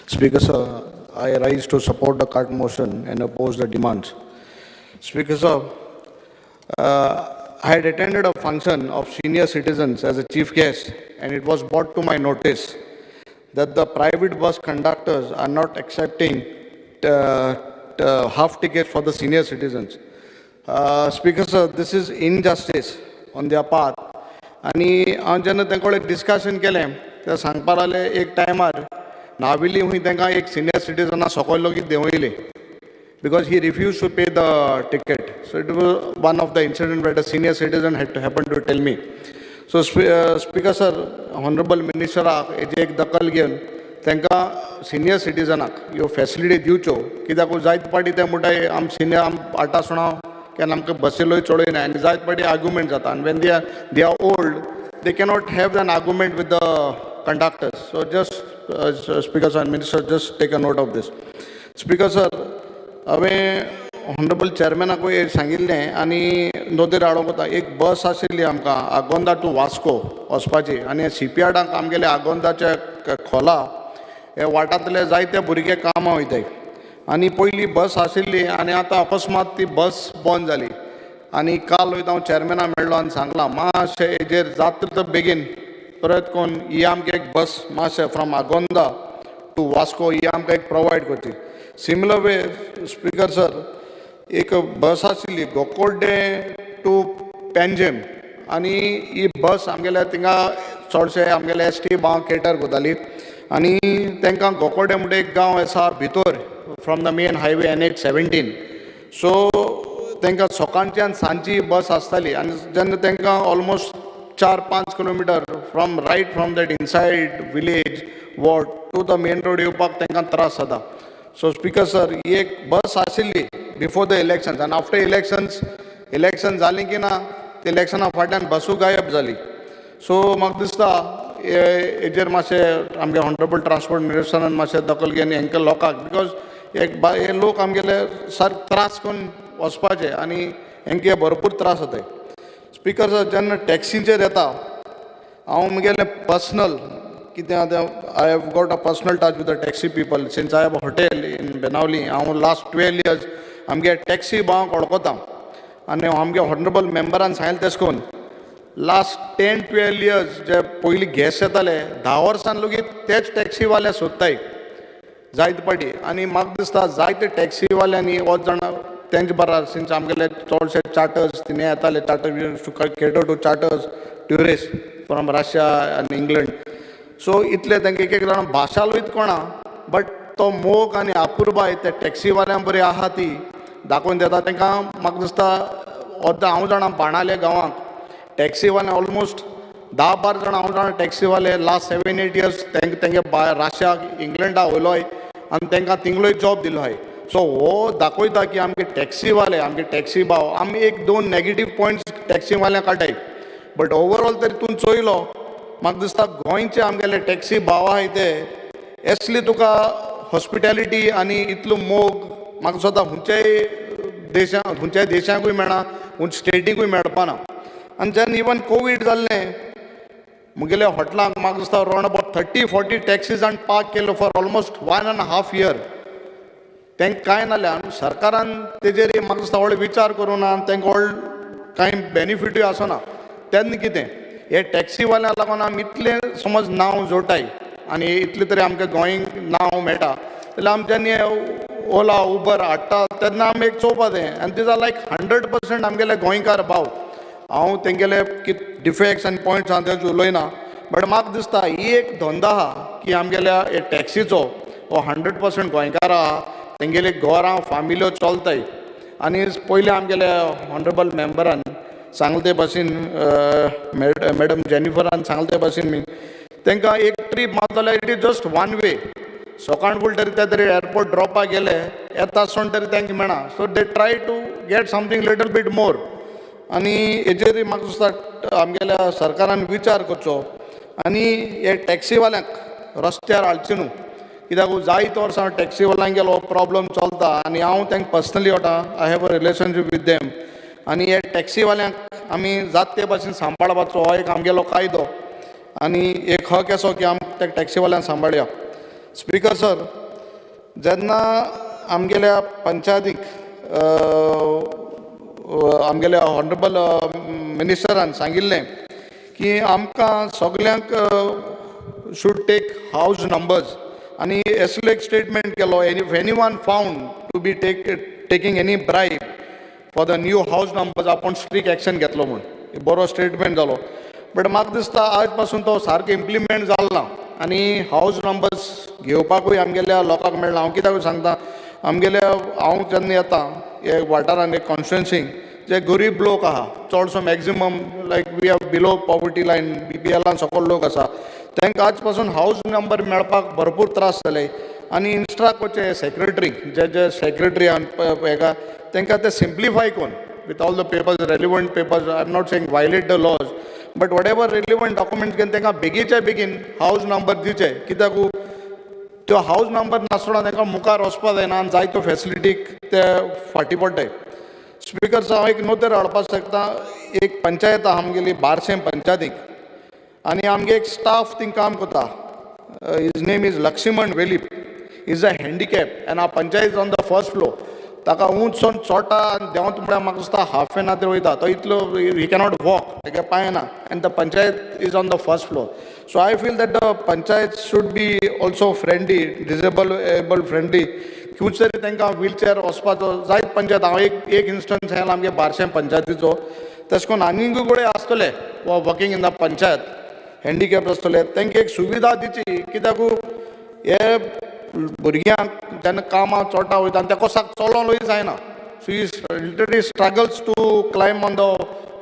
Speaker 7: Speaker, sir, I rise to support the cart motion and oppose the demands. Speaker, sir, I had attended a function of senior citizens as a chief guest, and it was brought to my notice that the private bus conductors are not accepting half tickets for the senior citizens. Speaker, sir, this is injustice on their part. आणि हांव जेन्ना तांचे कडेन discussion केलें ते सांगपा लागले एक टायमार नाविली हुंय तांकां एक सिनियर सिटीजना सकयल लेगीत देंवयले because he refused to pay the ticket. So it was one of the incidents where the senior citizen had to happen to tell me. So Speaker, sir, Honorable Minister, hazy एक दखल घेवन तांकां senior सिटीजनाक ह्यो facility दिवच्यो कित्याक जायत पाटी ते म्हणटाय आम senior आम आटा सुणाव केन्ना आमकां बसीलोय चडयना आनी जायत पाटी आर्ग्युमेंट जाता आनी when they are old, they cannot have an argument with the conductors. So just Speaker, sir, Minister, just take a note of this. Speaker, sir, हांवें ऑनरेबल चॅरमॅनाकूय सांगिल्लें आनी नोंदीर हाडूंक वता एक बस आशिल्ली आमकां आगोंदा टू वास्को वचपाची आनी CPRडांक आमगेले आगोंदाच्या खोला हे वाठांतले जायते भुरगे कामां वयताय आनी पयली बस आशिल्ली आनी आतां अकस्मात ती बस बंद जाली आनी काल वयता हांव चॅरमॅना मेळ्ळो आनी सांगलां मातशें हेजेर जाता तितलो बेगीन परत कोण ही आमकां एक बस मातशें फ्रॉम आगोंदा टू वास्को ही आमकां एक प्रोवायड करची. सिमिलर वे स्पीकर सर एक बस आशिल्ली गोकोर्डे टू पेंजेम आनी ही बस आमगेल्या थिंगा चडशे आमगेले ST भाव केटर करताली आनी तांकां गोकोर्डे म्हणटा एक गांव आसा भितर from the main highway NH17. So तांकां सकाळच्यान सांजची बस आसताली आनी जेन्ना तांकां almost 4-5 kilometre from that inside village ward to the main road येवपाक तांकां त्रास जाता. सो स्पीकर सर ही एक बस आशिल्ली बिफोर द इलेक्शन्स आनी आफ्टर इलेक्शन जालीं की ना ते इलेक्शना फाटल्यान बसूय गायब जाली. सो म्हाका दिसता हेजेर मातशें आमगे ऑनरेबल ट्रान्सपोर्ट मिनिस्टरान मातशें दखल घेवन हेंकां लोकांक बिकॉज हे लोक आमगेले सारके त्रास करून वचपाचे आनी हेंकां भरपूर त्रास जाताय. स्पीकर सर जेन्ना टॅक्सीचेर येता हांव म्हगेलें पर्सनल कितें I have got a personal touch with the taxi people since I have a hotel in Benaulim. हांव लास्ट 12 years आमगे टॅक्सी भावांक वळखता आनी आमगे हॉनरेबल मेंबरान सांगलें तेश कोन लास्ट 10-12 years जे पयलीं गॅस येताले 10 वर्सां लेगीत तेच टॅक्सीवाले सोदताय जायते पाटी. आनी म्हाका दिसता जायते टॅक्सीवाल्यांनी वच जाणा तेंचे बरा सिन्स आमगेले चडशे चार्टर्स तिने येताले charter cater to charters tourist from Russia आनी इंग्लंड. सो इतले तांकां एक जाणां भाशा लयत कोणा बट तो मोग आनी आपुरबाय त्या टॅक्सीवाल्यां बरी आहा ती दाखोवन दिता. तांकां म्हाका दिसता हांव जाणा बाणाले गांवांक टॅक्सीवाले ऑलमोस्ट 10-12 जाणां हांव जाणा टॅक्सीवाले लास्ट 7-8 years तेंगे राशियाक इंग्लंडा वयलोय आनी तांकां थिंगलोय जॉब दिलो हाय. सो हो दाखयता की आमगे टॅक्सीवाले आमगे टॅक्सी भाव आमी 1-2 नेगेटीव पॉयंट्स टॅक्सीवाल्यांक काडटाय बट ओवरऑल तरी तूं चोयलो म्हाका दिसता गोंयचे आमगेले टॅक्सी भाव आहाय ते एसली तुका हॉस्पिटॅलिटी आनी इतलो मोग म्हाका स्वता खंयच्याय देशांकूय मेळना खंयच्या स्टेटीकूय मेळपाना. आनी जेन्ना इवन कोवीड जाल्लें मुगेल्या हॉटेलांक म्हाका दिसता अरावंड अबावट 30-40 टॅक्सीज आनी पार्क केल्लो फॉर ऑलमोस्ट 1.5 year. तांकां कांय नाल्यान सरकारान तेजेर म्हाका दिसता व्हडलो विचार करूना तांकां व्हडलो कांय बेनिफिटूय आसना. तेन्ना कितें हे टॅक्सीवाल्यांक लागून आमी इतलें समज नांव जोडटाय आनी इतलें तरी आमकां गोंयक नांव मेळटा जाल्यार आमी जेन्ना हे ओला उबर हाडटा तेन्ना आमी एक चोवपा जाय आनी दिज आर लायक 100% आमगेले गोंयकार भाव. हांव तेंगेले डिफेक्ट्स आनी पॉयंट्स हांव तेजे उलयना बट म्हाका दिसता ही एक धंदो आहा की आमगेल्या हे टॅक्सीचो हो 100% गोंयकार आहा. तेंगेले घरां फामिल्यो चलताय आनी पयलीं आमगेले ऑनरेबल मेंबरान सांगले ते भाशेन मॅडम जेनिफरान सांगले ते भाशेन तांकां एक ट्रीप मारता जाल्यार इट इज जस्ट 1 way. सकाळ फूल तरी ते तरी एअरपोर्ट ड्रॉपाक गेले येता आसतना तरी तांकां मेळना. So they try to get something little bit more. आनी हेजेर म्हाका दिसता आमगेल्या सरकारान विचार करचो आनी हे टॅक्सीवाल्यांक रस्त्यार हाडचे न्हू कित्याक जायते वर्सां टॅक्सीवाल्यांगेलो प्रॉब्लम चलता आनी हांव तांकां पर्सनली वता आय have a relationship with them. आनी हे टॅक्सीवाल्यांक आमी जाता ते भाशेन सांबाळपाचो हो एक आमगेलो कायदो आनी एक हक असो की आमी त्या टॅक्सीवाल्यांक सांबाळया. स्पिकर सर जेन्ना आमगेल्या पंचायतीक आमगेल्या ऑनरेबल मिनिस्टरान सांगिल्लें की आमकां सगल्यांक शूड टेक हावज नंबर्स आनी असलो एक स्टेटमेंट केलो if any one found to be taking any bribe for the new house numbers आपण स्ट्रिक्ट एक्शन घेतलो म्हणून बरो स्टेटमेंट जालो. बट म्हाका दिसता आज पासून तो सारको इम्प्लिमेंट जालो ना आनी हावज नंबर्स घेवपाकूय आमगेल्या लोकांक मेळना. हांव कित्याक सांगता आमगेल्या हांव जेन्ना येता हे वाठारान एक कॉन्स्टिट्युएन्सीक जे गरीब लोक आहा चडसो maximum like we have below poverty line BPL सकयल लोक आसा तांकां आज पासून हावज नंबर मेळपाक भरपूर त्रास जाले. आनी इन्स्ट्राकोचे सेक्रेटरी जे सेक्रेटरी हेका तांकां ते सिम्प्लिफाय कोन्न with all the papers relevant papers I am not saying violate the laws but whatever relevant documents घेवन तांकां बेगीच्या बेगीन हावज नंबर दिवचे कित्याक तो हावज नंबर नासतना तांकां मुखार वचपा जायना आनी जायत्यो फॅसिलिटीक ते फाटीं पडटाय. स्पिकर हांव एक नोतेर हाडपाक शकता एक पंचायत आहा आमगेली बारशें पंचायतीक आनी आमगे एक स्टाफ थिंग काम करता his name is Laxman Velip is a handicap आनी आ panchayat on the first floor ताका उंचसून चोटा आनी देंवता म्हळ्यार म्हाका दिसता हाफ एन आवर वयता तो इतलो ही कॅनॉट वॉक ताका पांय ना आनी the panchayat is on the first floor. So I feel that the panchayat should be also friendly disable friendly खंयच तरी तांकां व्हीलचॅर वचपाचो जायत पंचायत हांव एक इन्स्टन्स हें आमगे बारशें पंचायतीचो तशें करून आनीकूय कडेन आसतले working in the panchayat handicap आसतले तांकां एक सुविधा दिवची कित्याक हे भुरग्यांक जेन्ना कामां चोटा वयता आनी तेका चलोनूय जायना so he literally struggles to climb on the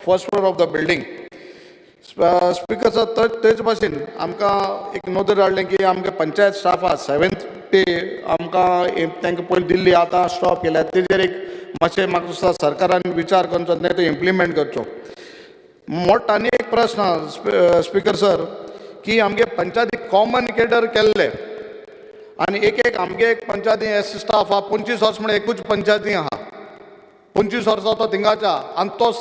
Speaker 7: first floor of the building. Speaker sir तेच भाशेन आमकां एक नोंद हाडलें की आमगे पंचायत स्टाफ आहा 7th डे आमकां तांकां पयलीं दिल्ली आतां स्टॉप केल्या तेजेर एक मातशें म्हाका दिसता सरकारान विचार करचो आनी तो इम्प्लिमेंट करचो. मोठो आनी एक प्रस्न आहा स्पिकर सर की आमगे पंचायतीक कॉमन केडर केल्ले आनी एक आमगे एक पंचायती एस स्टाफ आहा 25 वर्स म्हळ्यार एकूच पंचायती आहा 25 वर्सां तो थिंगाच्या आनी तो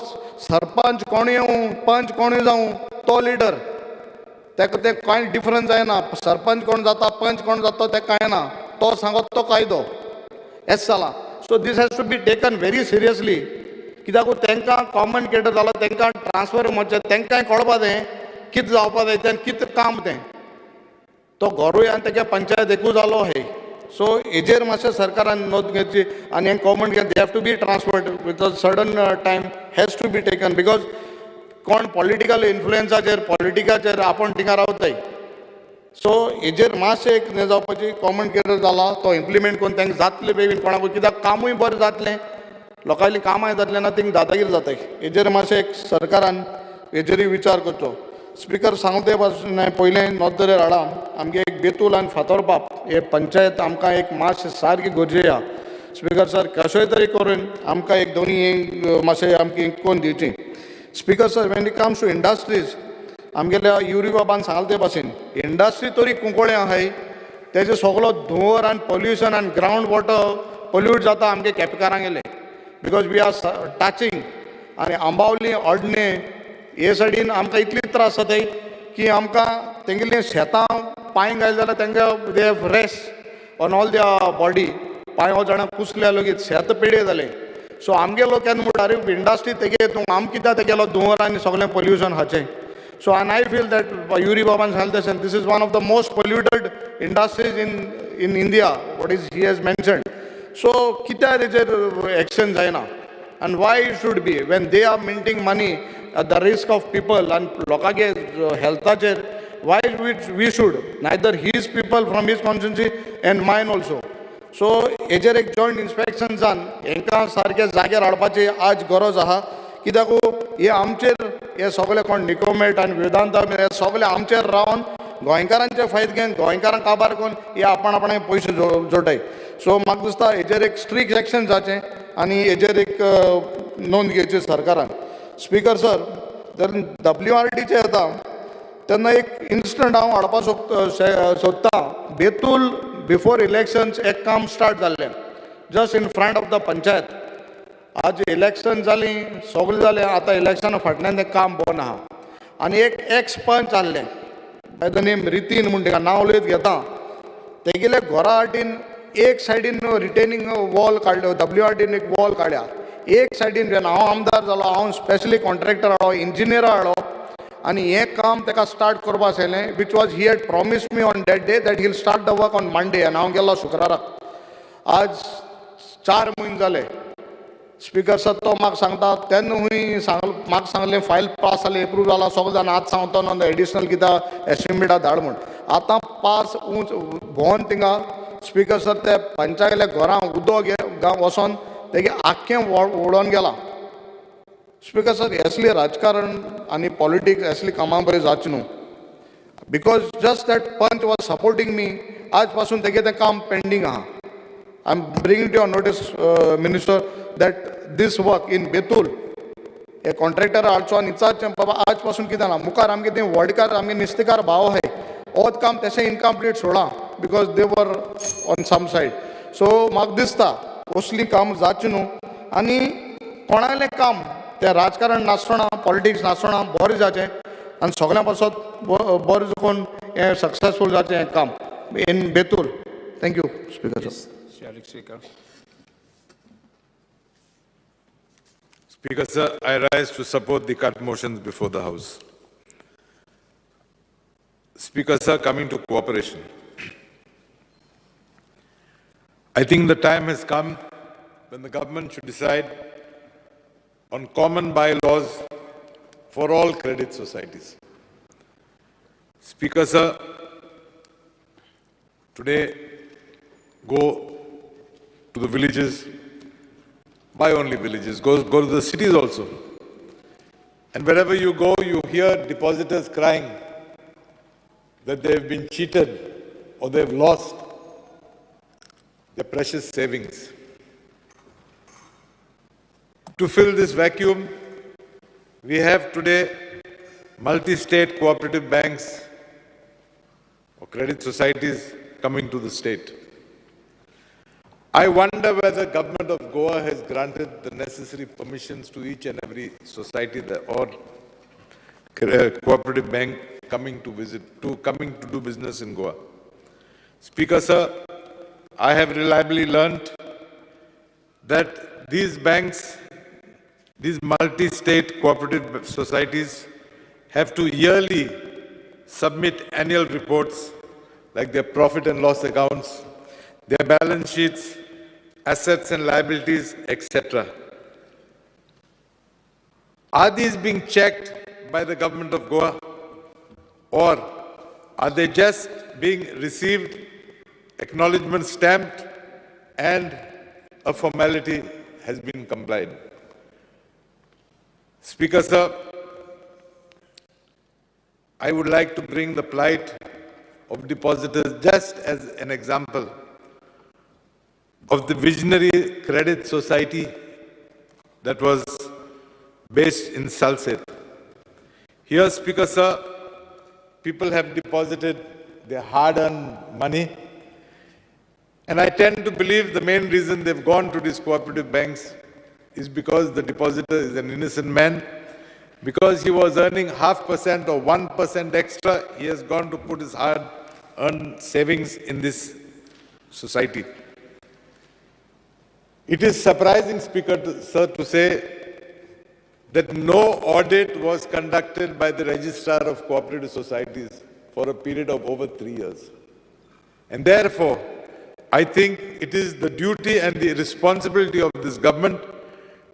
Speaker 7: सरपंच कोणूय पंच कोणूय जावं तो लिडर ताका ते कांय डिफरन्स जायना, सरपंच कोण जाता पंच कोण जाता ते कांय ना, तो सांगत तो कायदो हेच जाला. So this has to be taken very seriously, कित्याक तांकां कॉमन केडर जालो, तांकां ट्रान्सफर म्हणजे तांकांय कळपा जाय कितें जावपा जाय तें, कितें काम तें, तो घरूय आनी तेगे पंचायत एकू जालो हे. सो हेजेर मातशें सरकारान नोंद घेवची आनी हें common they have to be transferred with a sudden time has to be taken, because कोण पॉलिटिकल इन्फ्लुएन्साचेर पॉलिटिकाचेर आपण थिंगा रावताय. सो हेजेर मातशें एक हें जावपाची, कॉमन केडर जाला तो इम्प्लिमेंट करून तांकां जातलें बेगीन, कोणाकूय कित्याक कामूय बरें जातलें, लोकांली कामांय जातलें ना, थिंग दादागीर जाताय. हेजेर मातशें एक सरकारान हेजेरूय विचार करचो. स्पिकर सांगते पासून पयलें नोंद हाडा, आमगे एक बेतूल आनी फातोरपाप हे पंचायत आमकां एक मातशें सारकी गरजे आहा. स्पिकर सर कशेंय तरी करून आमकां एक दोनी मातशें आमकां कोन्न दिवची. Speaker sir, when it comes to industries, आमगेल्या युरी बाबान सांगले ते भाशेन इंडस्ट्री तरी कुंकोळे आहाय, तेजे सगळो धुंवर आनी पोल्युशन आनी ग्रावंड वॉटर पोल्यूट जाता आमगे केपेकारां गेले, बिकॉज वी आर टचिंग. आनी आंबावली अडणे हे सायडीन आमकां इतली त्रास जाताय की आमकां तेंगेली शेतां पांय घायल जाल्यार तांकां they have rest on all their body, पांय हो जाणां कुसल्या लेगीत शेत पेडे जाले. सो आमगे लोक केन्ना म्हणटा अरे इंडस्ट्री तेगे तूं आम कित्याक तेगेलो धुंवर आनी सगळें पोल्युशन हाचें. सो आनी आय फील दॅट युरी बाबान सांगलें तशें this is one of the most polluted industries in India what is he has mentioned. So कित्याक तेजेर एक्शन जायना, आनी why it should be when they are minting money at the risk of people and लोकांगे हेल्थाचेर, why we should neither his people from his constituency and mine also. So हेजेर एक joint inspection जावन हांकां सारके जाग्यार हाडपाची आज गरज आहा, कित्याक हे आमचेर हे सगळे कोण निकोमेट आनी वेदांता हे सगळे आमचेर रावन गोंयकारांचे फायदे घेवन गोंयकारांक काबार करून हे आपणापणे पयशे जोडटाय. सो म्हाका दिसता हेजेर एक स्ट्रिक्ट एक्शन जावचें आनी हेजेर एक नोंद घेवची सरकारान. स्पिकर सर, जर WRTचे येता तेन्ना एक इन्स्टंट हांव हाडपाक सोदतां. बेतूल बिफोर इलेक्शन्स एक काम स्टार्ट जाल्लें just in front of the panchayat. आज इलेक्शन जालीं सगळें जालें, आतां इलेक्शना फाटल्यान तें काम बंद आहा. आनी एक एक्स पंच आहलें बाय द नेम रितीन म्हूण तिका नांव उलयत घेता, तेगेले घरा वाटेन एक सायडीन रिटेनिंग वॉल काडलो, WRTन एक वॉल काडल्या. एक सायडीन हांव आमदार जालो, हांव स्पेशली कॉन्ट्रॅक्टर हाडलो, इंजिनियर हाडलो आनी हें काम ताका स्टार्ट करपा आसलें, which was he had promised me on that day that he'll start the work on Monday, आनी हांव गेलो शुक्राराक. आज 4 म्हयने जाले. स्पिकर सर तो म्हाका सांगता तेन्ना हुंय म्हाका सांगलें फायल पास जाली, एप्रूव जाला सगळें जावन आतां सांगता न्हू एडिशनल कित्याक एस्टिमेटा धाड म्हूण. आतां पास भोंवन थिंगा स्पिकर सर ते पंचायतल्या घरां उदक वचोन तेगे आख्खें ओडोन गेलां. स्पिकर सर, असली राजकारण आनी पॉलिटिक्स असली कामां बरी जावची न्हू, because just that panch was supporting me, आज पासून तेगे तें काम पेंडींग आहा. I am bringing to your notice minister that this work in Betul हे कॉन्ट्रॅक्टर हाडचो आनी विचारचें बाबा आज पासून कितें ना, मुखार आमगे थंय व्हडकार आमगे नुस्तेकार भाव आहाय, होच काम तेशें इनकम्प्लीट सोडा because they were on some side. So म्हाका दिसता असली काम जावची न्हू, आनी कोणालें काम तें राजकारण नासतना पॉलिटिक्स नासतना बरें जावचें आनी सगळ्यां पासत बरें करून हें सक्सेसफूल जावचें हें काम in Betul. Thank you speaker sir.
Speaker 6: Speaker sir, I rise to support the cut motions before the House. Speaker sir, coming to cooperation. I think the time has come when the government should decide on common bylaws for all credit societies. Speaker sir, today go to the villages, buy only villages, go to the cities also. And wherever you go, you hear depositors crying that they've been cheated or they've lost their precious savings. To fill this vacuum, we have today multi-state cooperative banks or credit societies coming to the state. I wonder whether the government of Goa has granted the necessary permissions to each and every society or cooperative bank coming to do business in Goa. Speaker, sir, I have reliably learned that these banks, these multi-state cooperative societies have to yearly submit annual reports like their profit and loss accounts, their balance sheets, assets and liabilities, etc. Are these being checked by the government of Goa, or are they just being received, acknowledgement stamped, and a formality has been complied? Speaker, sir, I would like to bring the plight of depositors just as an example of the visionary credit society that was based in Salsette. Here, Speaker, sir, people have deposited their hard-earned money, and I tend to believe the main reason they've gone to these cooperative banks is because the depositor is an innocent man. Because he was earning 0.5% or 1% extra, he has gone to put his hard-earned savings in this society. It is surprising, Speaker, sir, to say that no audit was conducted by the Registrar of Cooperative Societies for a period of over 3 years. And therefore, I think it is the duty and the responsibility of this government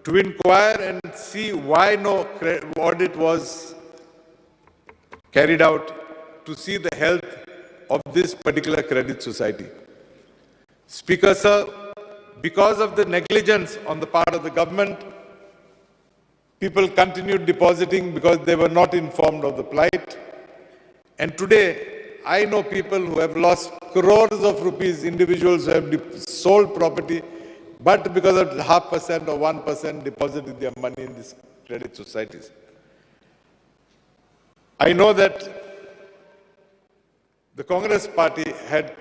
Speaker 6: to inquire and see why no audit was carried out to see the health of this particular credit society. Speaker, sir, because of the negligence on the part of the government, people continued depositing because they were not informed of the plight. And today, I know people who have lost crores of rupees, individuals who have sold property, but because of 0.5% or 1% deposited their money in these credit societies. I know that the Congress party had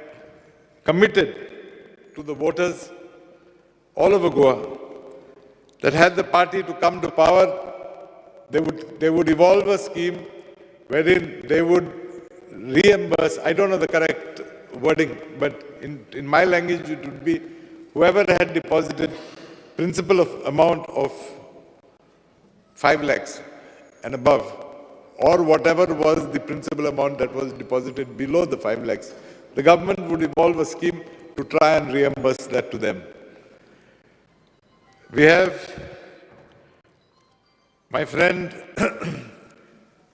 Speaker 6: committed to the voters all over Goa that had the party to come to power, they would evolve a scheme wherein they would reimburse, I don't know the correct wording, but in my language it would be whoever had deposited principal of amount of 5 lakhs and above, or whatever was the principal amount that was deposited below the 5 lakhs, the government would evolve a scheme to try and reimburse that to them. We have my friend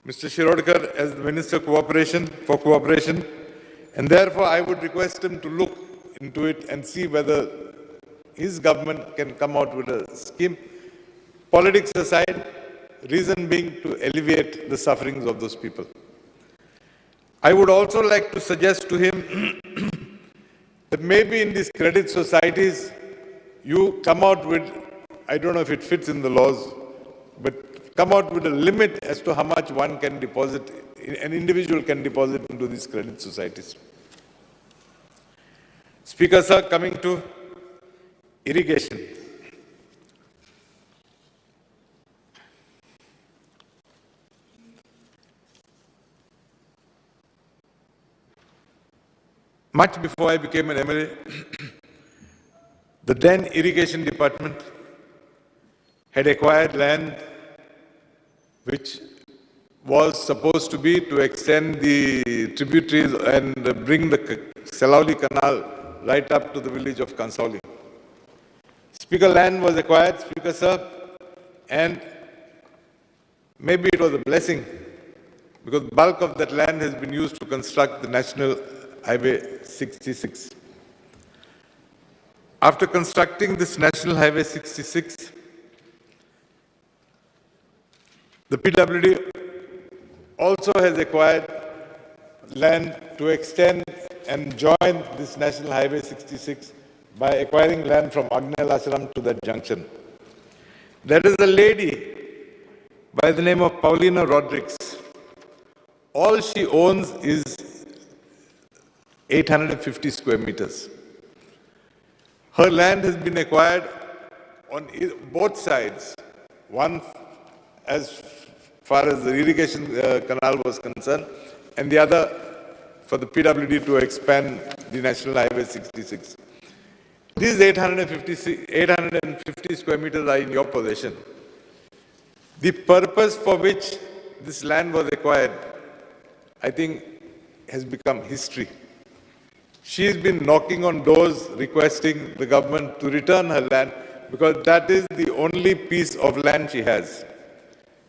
Speaker 6: Mr. Shirodkar as the Minister for Cooperation, and therefore I would request him to look into it and see whether his government can come out with a scheme. Politics aside, reason being to alleviate the sufferings of those people. I would also like to suggest to him that maybe in these credit societies, you come out with, I don't know if it fits in the laws, but come out with a limit as to how much one can deposit, an individual can deposit into these credit societies. Speaker, sir, coming to irrigation. Much before I became an MLA, the then irrigation department had acquired land which was supposed to be to extend the tributaries and bring the Salauli Canal right up to the village of Kansauli. Speaker, land was acquired, Speaker, sir, and maybe it was a blessing because bulk of that land has been used to construct the National Highway 66. After constructing this National Highway 66, the PWD also has acquired land to extend and join this National Highway 66 by acquiring land from Agnel Ashram to that junction. There is a lady by the name of Paulina Rodriguez. All she owns is 850 square meters. Her land has been acquired on both sides. One as far as the irrigation canal was concerned, and the other for the PWD to expand the National Highway 66. These 850 square meters are in your possession. The purpose for which this land was acquired, I think, has become history. She's been knocking on doors requesting the government to return her land because that is the only piece of land she has.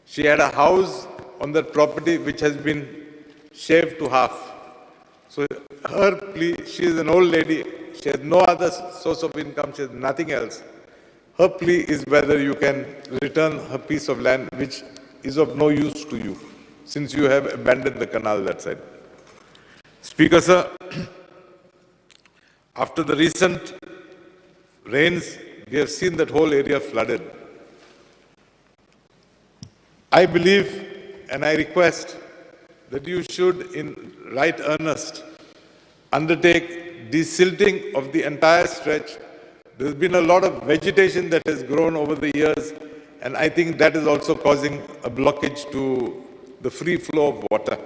Speaker 6: She had a house on that property which has been shaved to half. So her plea, she is an old lady, she has no other source of income, she has nothing else. Her plea is whether you can return her piece of land which is of no use to you, since you have abandoned the canal that side. Speaker, sir, after the recent rains, we have seen that whole area flooded. I believe and I request that you should, in right earnest, undertake desilting of the entire stretch. There's been a lot of vegetation that has grown over the years, and I think that is also causing a blockage to the free flow of water.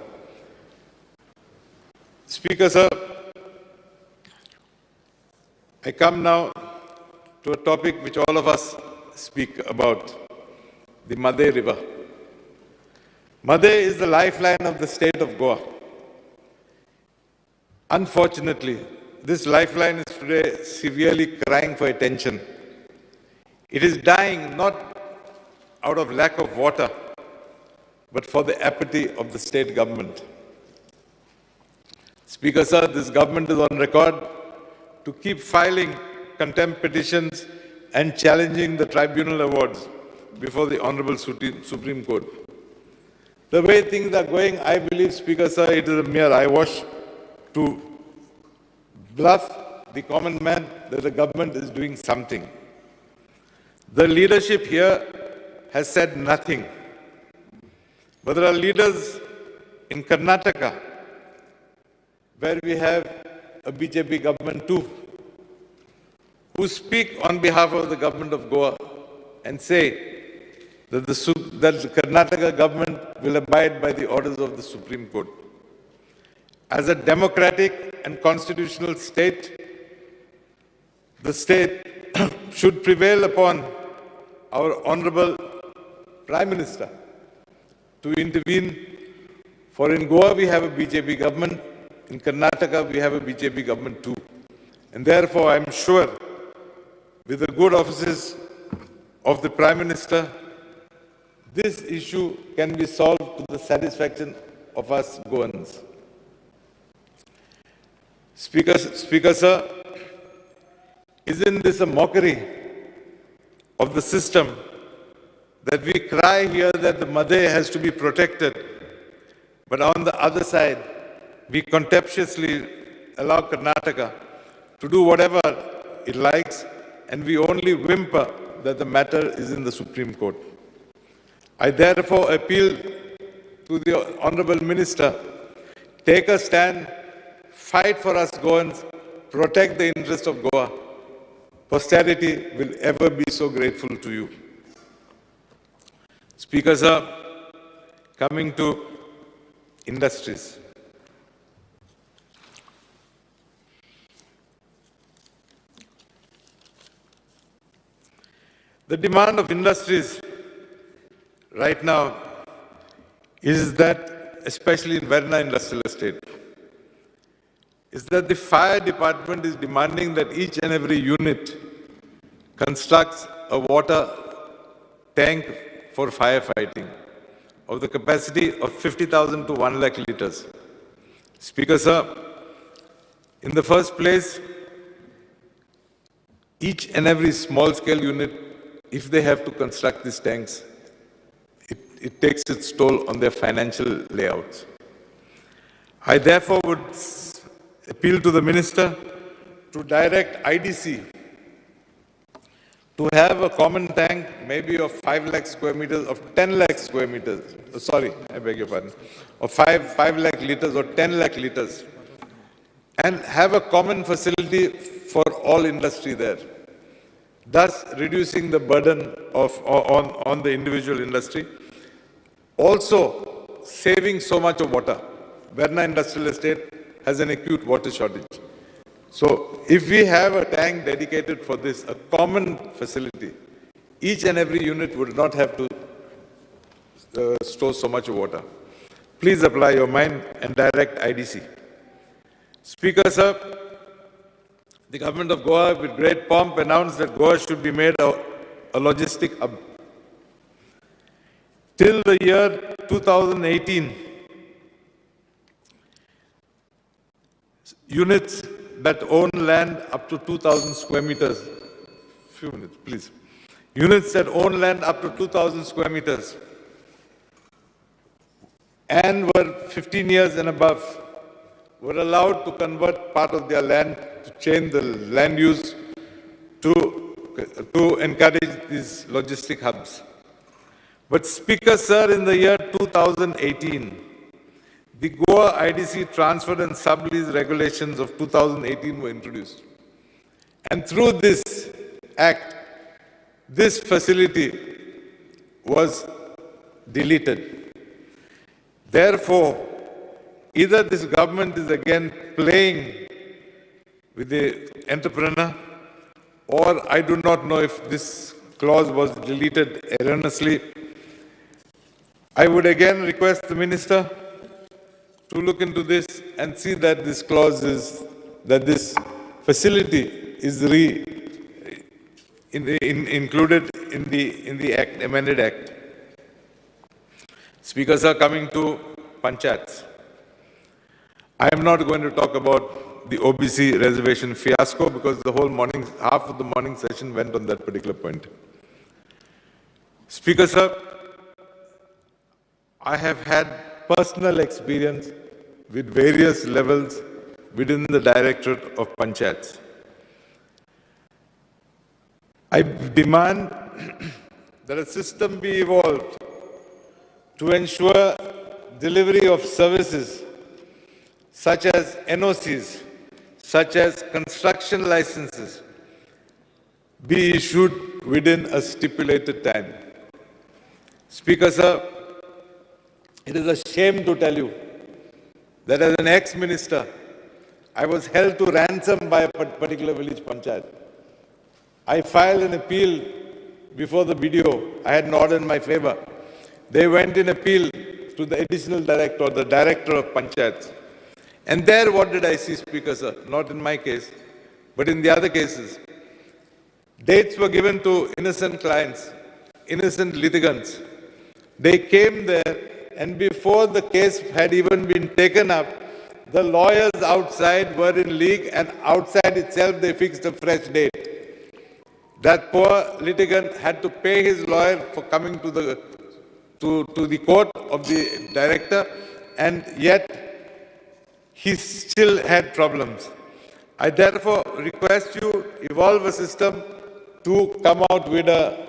Speaker 6: Speaker, sir, I come now to a topic which all of us speak about, the Made River. Made is the lifeline of the state of Goa. Unfortunately, this lifeline is today severely crying for attention. It is dying not out of lack of water, but for the apathy of the state government. Speaker, sir, this government is on record to keep filing contempt petitions and challenging the tribunal awards before the Honorable Supreme Court. The way things are going, I believe, Speaker, sir, it is a mere eyewash to bluff the common man that the government is doing something. The leadership here has said nothing. But there are leaders in Karnataka, where we have a BJP government too, who speak on behalf of the government of Goa and say that the Karnataka government will abide by the orders of the Supreme Court. As a democratic and constitutional state, the state should prevail upon our Honorable Prime Minister to intervene. For in Goa we have a BJP government, in Karnataka we have a BJP government too. And therefore I am sure, with the good offices of the Prime Minister, this issue can be solved to the satisfaction of us Goans. Speaker, sir, isn't this a mockery of the system that we cry here that the Made has to be protected, but on the other side, we contemptuously allow Karnataka to do whatever it likes, and we only whimper that the matter is in the Supreme Court. I therefore appeal to the Honorable Minister, take a stand, fight for us Goans, protect the interest of Goa. Posterity will ever be so grateful to you. Speaker, sir, coming to industries. The demand of industries right now is that, especially in Verna Industrial Estate, is that the fire department is demanding that each and every unit constructs a water tank for firefighting of the capacity of 50,000 to 1 lakh liters. Speaker, sir, in the first place, each and every small-scale unit, if they have to construct these tanks, it takes its toll on their financial layouts. I therefore would appeal to the Minister to direct IDC to have a common tank, maybe of 5 lakh square meters, of 10 lakh square meters, sorry, I beg your pardon, of 5 lakh liters or 10 lakh liters, and have a common facility for all industry there, thus reducing the burden on the individual industry. Also, saving so much of water, Verna Industrial Estate has an acute water shortage. So if we have a tank dedicated for this, a common facility, each and every unit would not have to store so much water. Please apply your mind and direct IDC. Speaker, sir, the government of Goa, with great pomp, announced that Goa should be made a logistic hub. Till the year 2018, units that own land up to 2,000 square meters, few minutes, please. Units that own land up to 2,000 square meters and were 15 years and above were allowed to convert part of their land to change the land use to encourage these logistic hubs. But Speaker, sir, in the year 2018, the Goa IDC transfer and sublease regulations of 2018 were introduced. And through this act, this facility was deleted. Therefore, either this government is again playing with the entrepreneur, or I do not know if this clause was deleted erroneously. I would again request the minister to look into this and see that this clause is, that this facility is included in the act, amended act. Speakers are coming to panchayats. I am not going to talk about the OBC reservation fiasco because the whole morning, half of the morning session went on that particular point. Speaker, sir, I have had personal experience with various levels within the Directorate of Panchayats. I demand that a system be evolved to ensure delivery of services such as NOCs, such as construction licenses, be issued within a stipulated time. Speaker, sir, it is a shame to tell you that as an ex-minister, I was held to ransom by a particular village panchayat. I filed an appeal before the BDO. I had an order in my favor. They went in appeal to the additional director or the director of panchayats. And there what did I see, Speaker, sir? Not in my case, but in the other cases. Dates were given to innocent clients, innocent litigants. They came there, and before the case had even been taken up, the lawyers outside were in league, and outside itself they fixed a fresh date. That poor litigant had to pay his lawyer for coming to the court of the director, and yet he still had problems. I therefore request you evolve a system to come out with a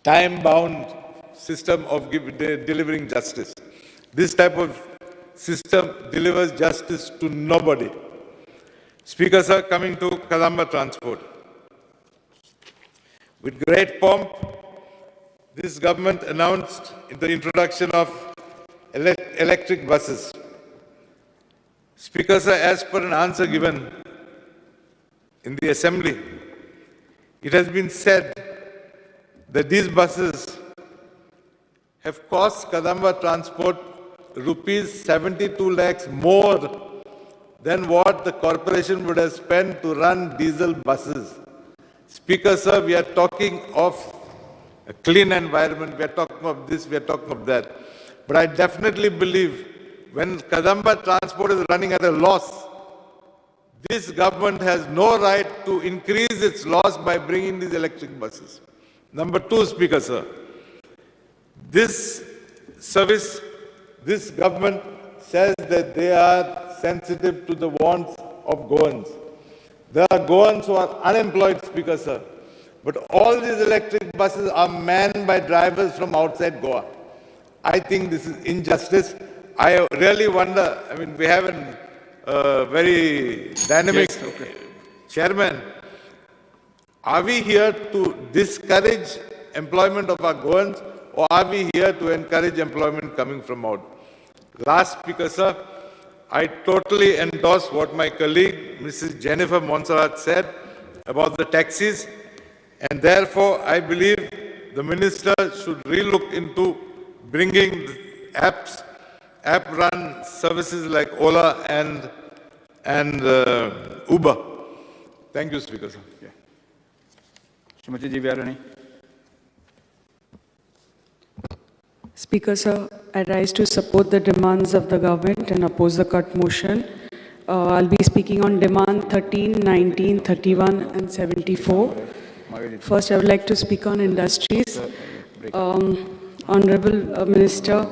Speaker 6: time-bound system of delivering justice. This type of system delivers justice to nobody. Speaker, sir, coming to Kadamba Transport. With great pomp, this government announced the introduction of electric buses. Speaker, sir, as per an answer given in the assembly, it has been said that these buses have cost Kadamba Transport rupees 72 lakhs more than what the corporation would have spent to run diesel buses. Speaker, sir, we are talking of a clean environment, we are talking of this, we are talking of that. But I definitely believe when Kadamba Transport is running at a loss, this government has no right to increase its loss by bringing these electric buses. Number two, Speaker, sir, this service, this government says that they are sensitive to the wants of Goans. There are Goans who are unemployed, Speaker, sir. But all these electric buses are manned by drivers from outside Goa. I think this is injustice. I really wonder, I mean, we have a very dynamic chairman. Are we here to discourage employment of our Goans, or are we here to encourage employment coming from out? Last speaker, sir, I totally endorse what my colleague, Mrs. Jennifer Montserrat, said about the taxis, and therefore I believe the minister should relook into bringing app-run services like Ola and Uber. Thank you, Speaker, sir.
Speaker 5: Yeah. Srimati ji, Vyarani.
Speaker 8: Speaker, sir, I rise to support the demands of the government and oppose the cut motion. I'll be speaking on demand 13, 19, 31 and 74. First, I would like to speak on industries. Honorable Minister,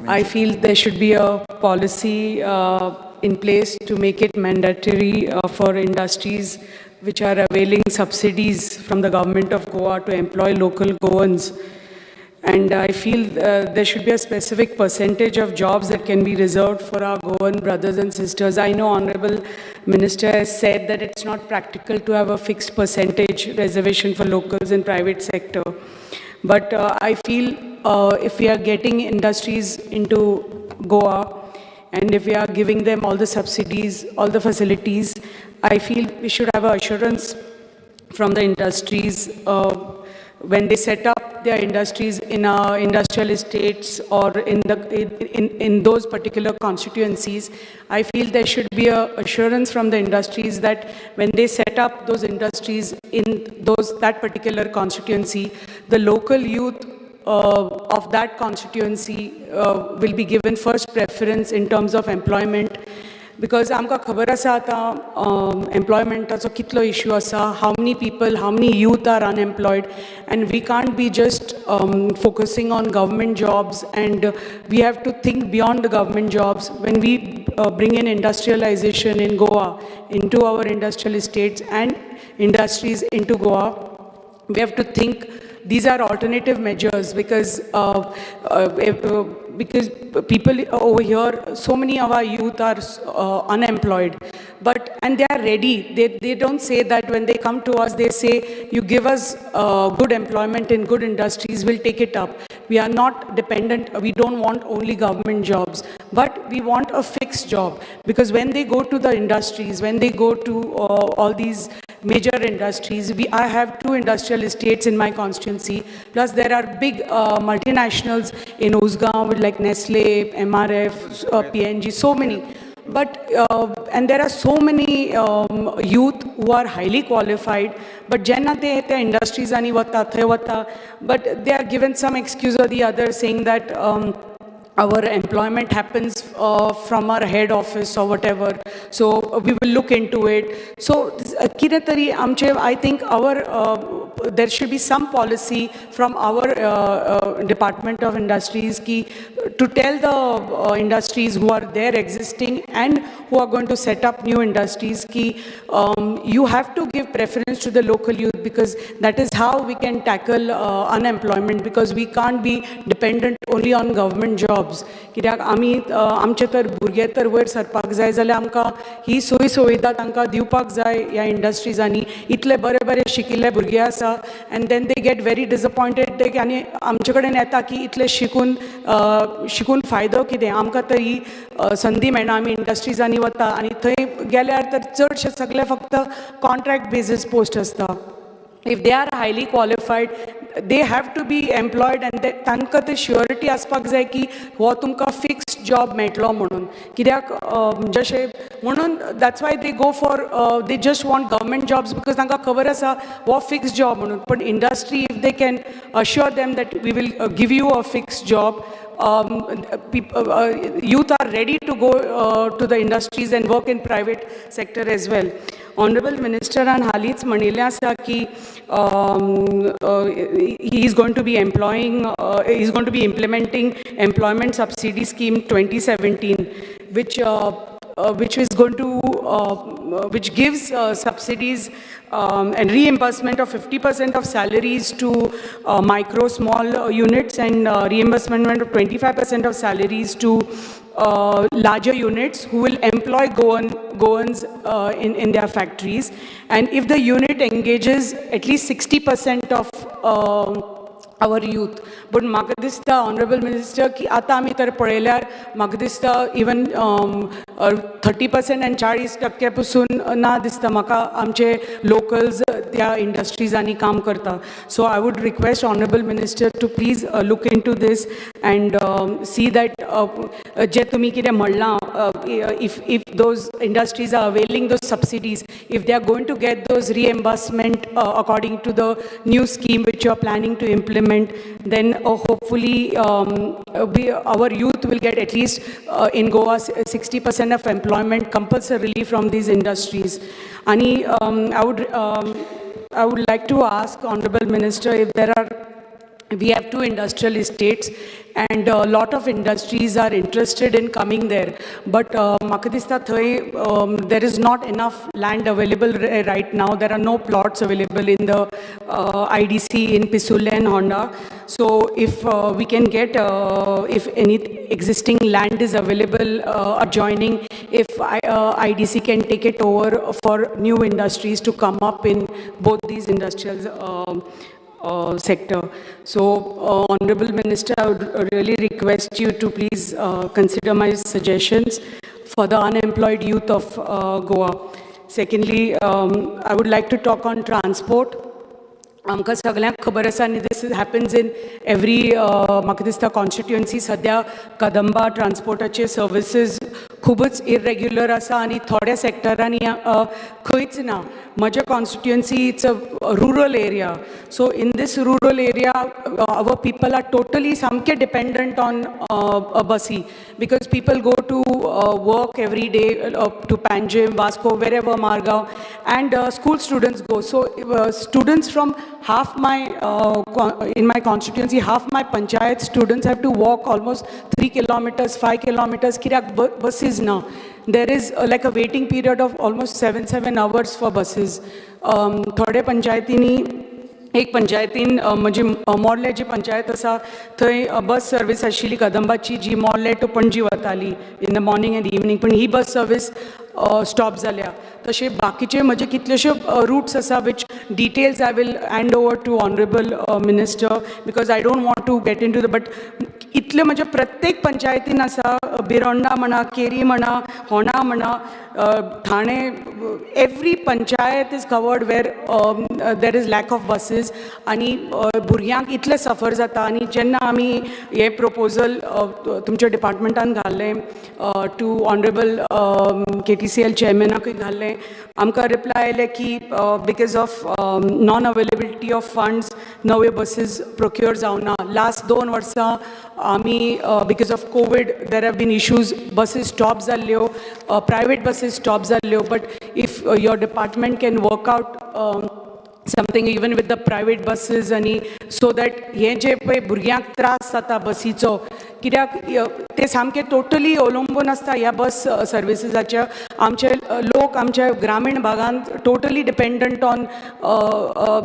Speaker 8: I feel there should be a policy in place to make it mandatory for industries which are availing subsidies from the government of Goa to employ local Goans. And I feel there should be a specific percentage of jobs that can be reserved for our Goan brothers and sisters. I know Honorable Minister has said that it's not practical to have a fixed percentage reservation for locals in private sector. But I feel if we are getting industries into Goa and if we are giving them all the subsidies, all the facilities, I feel we should have assurance from the industries when they set up their industries in industrial estates or in those particular constituencies. I feel there should be a assurance from the industries that when they set up those industries in that particular constituency, the local youth of that constituency will be given first preference in terms of employment. Because आमकां खबर आसा आतां employmenटाचो कितलो issue आसा, how many people, how many youth are unemployed, and we can't be just focusing on government jobs, and we have to think beyond the government jobs. When we bring in industrialization in Goa into our industrial estates and industries into Goa, we have to think these are alternative measures because people over here, so many of our youth are unemployed, and they are ready. They don't say that when they come to us, they say, you give us good employment in good industries, we'll take it up. We are not dependent, we don't want only government jobs, but we want a fixed job. Because when they go to the industries, when they go to all these major industries, I have 2 industrial estates in my constituency, plus there are big multinationals in Uzgaon like Nestle, MRF, PNG, so many. But, and there are so many youth who are highly qualified, but jenna te industries ani vata, but they are given some excuse or the other saying that our employment happens from our head office or whatever, so we will look into it. So I think there should be some policy from our Department of Industries to tell the industries who are there existing and who are going to set up new industries you have to give preference to the local youth, because that is how we can tackle unemployment, because we can't be dependent only on government jobs. कित्याक आमी आमचे तर भुरगे तर वयर सरपाक जाय जाल्यार आमकां ही सोय सुविधा तांकां दिवपाक जाय ह्या इंडस्ट्रीजांनी. इतले बरे बरे शिकिल्ले भुरगे आसा and then they get very disappointed आनी आमचे कडेन येता की इतले शिकून फायदो कितें, आमकां तर ही संदी मेळना, आमी इंडस्ट्रीजांनी वता आनी थंय गेल्यार तर चडशे सगळे फक्त कॉन्ट्रॅक्ट बेसीस पोस्ट आसता. If they are highly qualified, they have to be employed, and तांकां ते श्युरिटी आसपाक जाय की हो तुमकां फिक्स्ड जॉब मेळटलो म्हणून. कित्याक जशें म्हणून that's why they go for they just want government jobs, because तांकां खबर आसा हो फिक्स्ड जॉब म्हणून. पण industry if they can assure them that we will give you a fixed job, youth are ready to go to the industries and work in private sector as well. Honorable Minister and हालींच म्हणिल्लें आसा की he is going to be implementing employment subsidy scheme 2017, which is going to which gives subsidies and reimbursement of 50% of salaries to micro small units, and reimbursement of 25% of salaries to larger units who will employ Goans in their factories. And if the unit engages at least 60% of our youth. But म्हाका दिसता honourable minister की आतां आमी तर पळयल्यार म्हाका दिसता even 30% आनी 40% पसून ना दिसता म्हाका आमचे लोकल्स त्या इंडस्ट्रीजांनी काम करता. So I would request honourable minister to please look into this and see that जे तुमी कितें म्हणलां if those industries are availing those subsidies, if they are going to get those reimbursement according to the new scheme which you are planning to implement, then hopefully our youth will get at least in Goa 60% of employment compulsorily from these industries. And I would like to ask Honorable Minister if we have 2 industrial estates and a lot of industries are interested in coming there, but म्हाका दिसता थंय there is not enough land available right now. There are no plots available in the IDC in Pisule and Honda. So if we can get if any existing land is available adjoining, if IDC can take it over for new industries to come up in both these industrial sector. So, Honorable Minister, I would really request you to please consider my suggestions for the unemployed youth of Goa. Secondly, I would like to talk on transport. आमकां सगळ्यांक खबर आसा आनी this happens in every म्हाका दिसता constituency सद्या कदंबा ट्रान्सपोर्टाचे services खूबच इरेग्युलर आसा आनी थोड्या सॅक्टरांनी खंयच ना. म्हज्या constituency it's a rural area. So in these rural area our people are totally सामके डिपेंडंट ऑन बसी because people go to work every day to Panjim, Vasco, wherever, Margao, and school students go. So students from half my in my constituency, half my panchayat students have to walk almost 3 kilometers, 5 kilometers. Kirak buses now. There is like a waiting period of almost 7 hours for buses. Thode panchayatini एक पंचायतीन म्हणजे Morley जी पंचायत आसा थंय बस service आशिल्ली कदंबाची जी Morley to Panaji वताली in the morning and evening, पण ही बस सर्वीस स्टॉप जाल्या. तशे बाकीचे म्हजे कितलेशे रूट्स आसा which details I will hand over to honourable minister because I don't want to get into the but इतले म्हणजे प्रत्येक पंचायतीन आसा. बिरोंडा म्हणा, केरी म्हणा, होणा म्हणा, Thane, every panchayat is covered where there is lack of buses आनी भुरग्यांक इतले सफर जाता. आनी जेन्ना आमी हे प्रपोजल तुमच्या डिपार्टमेंटान घाल्लें टू ऑनरेबल KTCL चेअरमॅनाकूय घाल्लें, आमकां रिप्लाय आयलें की because of non availability of funds नवे बसीस प्रोक्योर जावना. लास्ट 2 वर्सां आमी because of Covid there have been issues, buses stop जाल्ल्यो, प्रायवेट बसीस स्टॉप जाल्ल्यो. But if your department can work out something even with the private buses आणि so that हे जे पळय भुरग्यांक त्रास जाता बसीचो, कित्याक ते सामके टोटली अवलंबून आसता ह्या बस सर्विसीसाच्या. आमचे लोक आमच्या ग्रामीण भागांत टोटली डिपेंडंट ऑन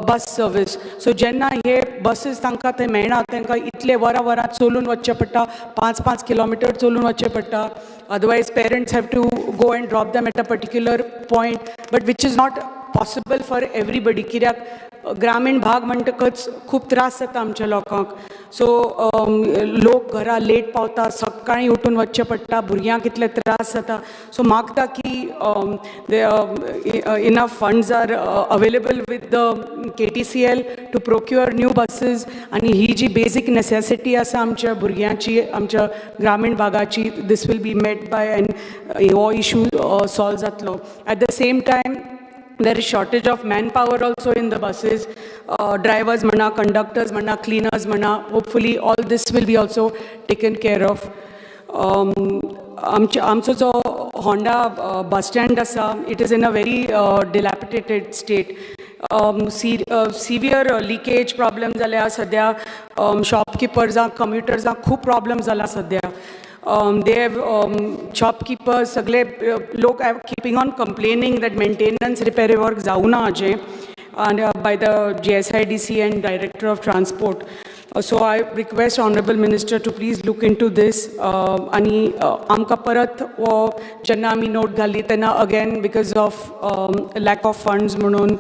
Speaker 8: बस सर्वीस. सो जेन्ना हे बसीस तांकां थंय मेळना, तांकां इतले वरां चलून वचचें पडटा, 5 किलोमिटर चलून वचचें पडटा. Otherwise parents have to go and drop them at a particular point, but which is not possible for everybody. कित्याक ग्रामीण भाग म्हणटकच खूब त्रास जाता आमच्या लोकांक. सो लोक घरा लेट पावता, सकाळीं उठून वचचें पडटा, भुरग्यांक इतले त्रास जाता. सो मागता की enough funds are available with the KTCL to procure new buses. आनी ही जी बेजीक नेसेसिटी आसा आमच्या भुरग्यांची, आमच्या ग्रामीण भागाची, this will be met by and हो इशू सॉल्व जातलो. At the same time there is shortage of manpower also in the buses, drivers mana, conductors mana, cleaners mana. Hopefully all this will be also taken care of. आमचो जो Honda bus stand asa, it is in a very dilapidated state. Severe leakage problem जाल्या सद्या. शॉपकीपर्सांक, कम्युटर्सांक खूब problem जाला सद्या. They have shopkeepers, सगळे लोक are keeping on complaining that maintenance repair work जावना अजे and by the GSIDC and Director of Transport. So I request Honorable Minister to please look into this. आणि आमकां परत जेन्ना आमी नोट घाली तेन्ना again because of lack of funds म्हणून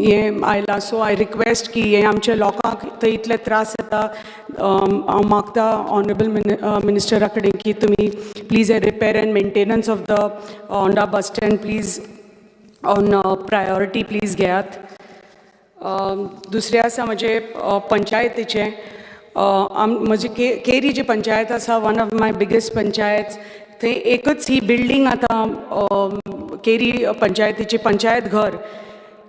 Speaker 8: हें आयलां सो आय रिक्वेस्ट की हे आमच्या लोकांक थंय इतले त्रास जाता हांव मागता ऑनरेबल मिनिस्टरा कडेन की तुमी प्लीज हे repair and maintenance of the Honda bus stand please on priority please घेयात. दुसरें आसा म्हणजे पंचायतीचें म्हजी केरी जी पंचायत आसा one of my biggest panchayat थंय एकच ही बिल्डींग आतां केरी पंचायतीची पंचायत घर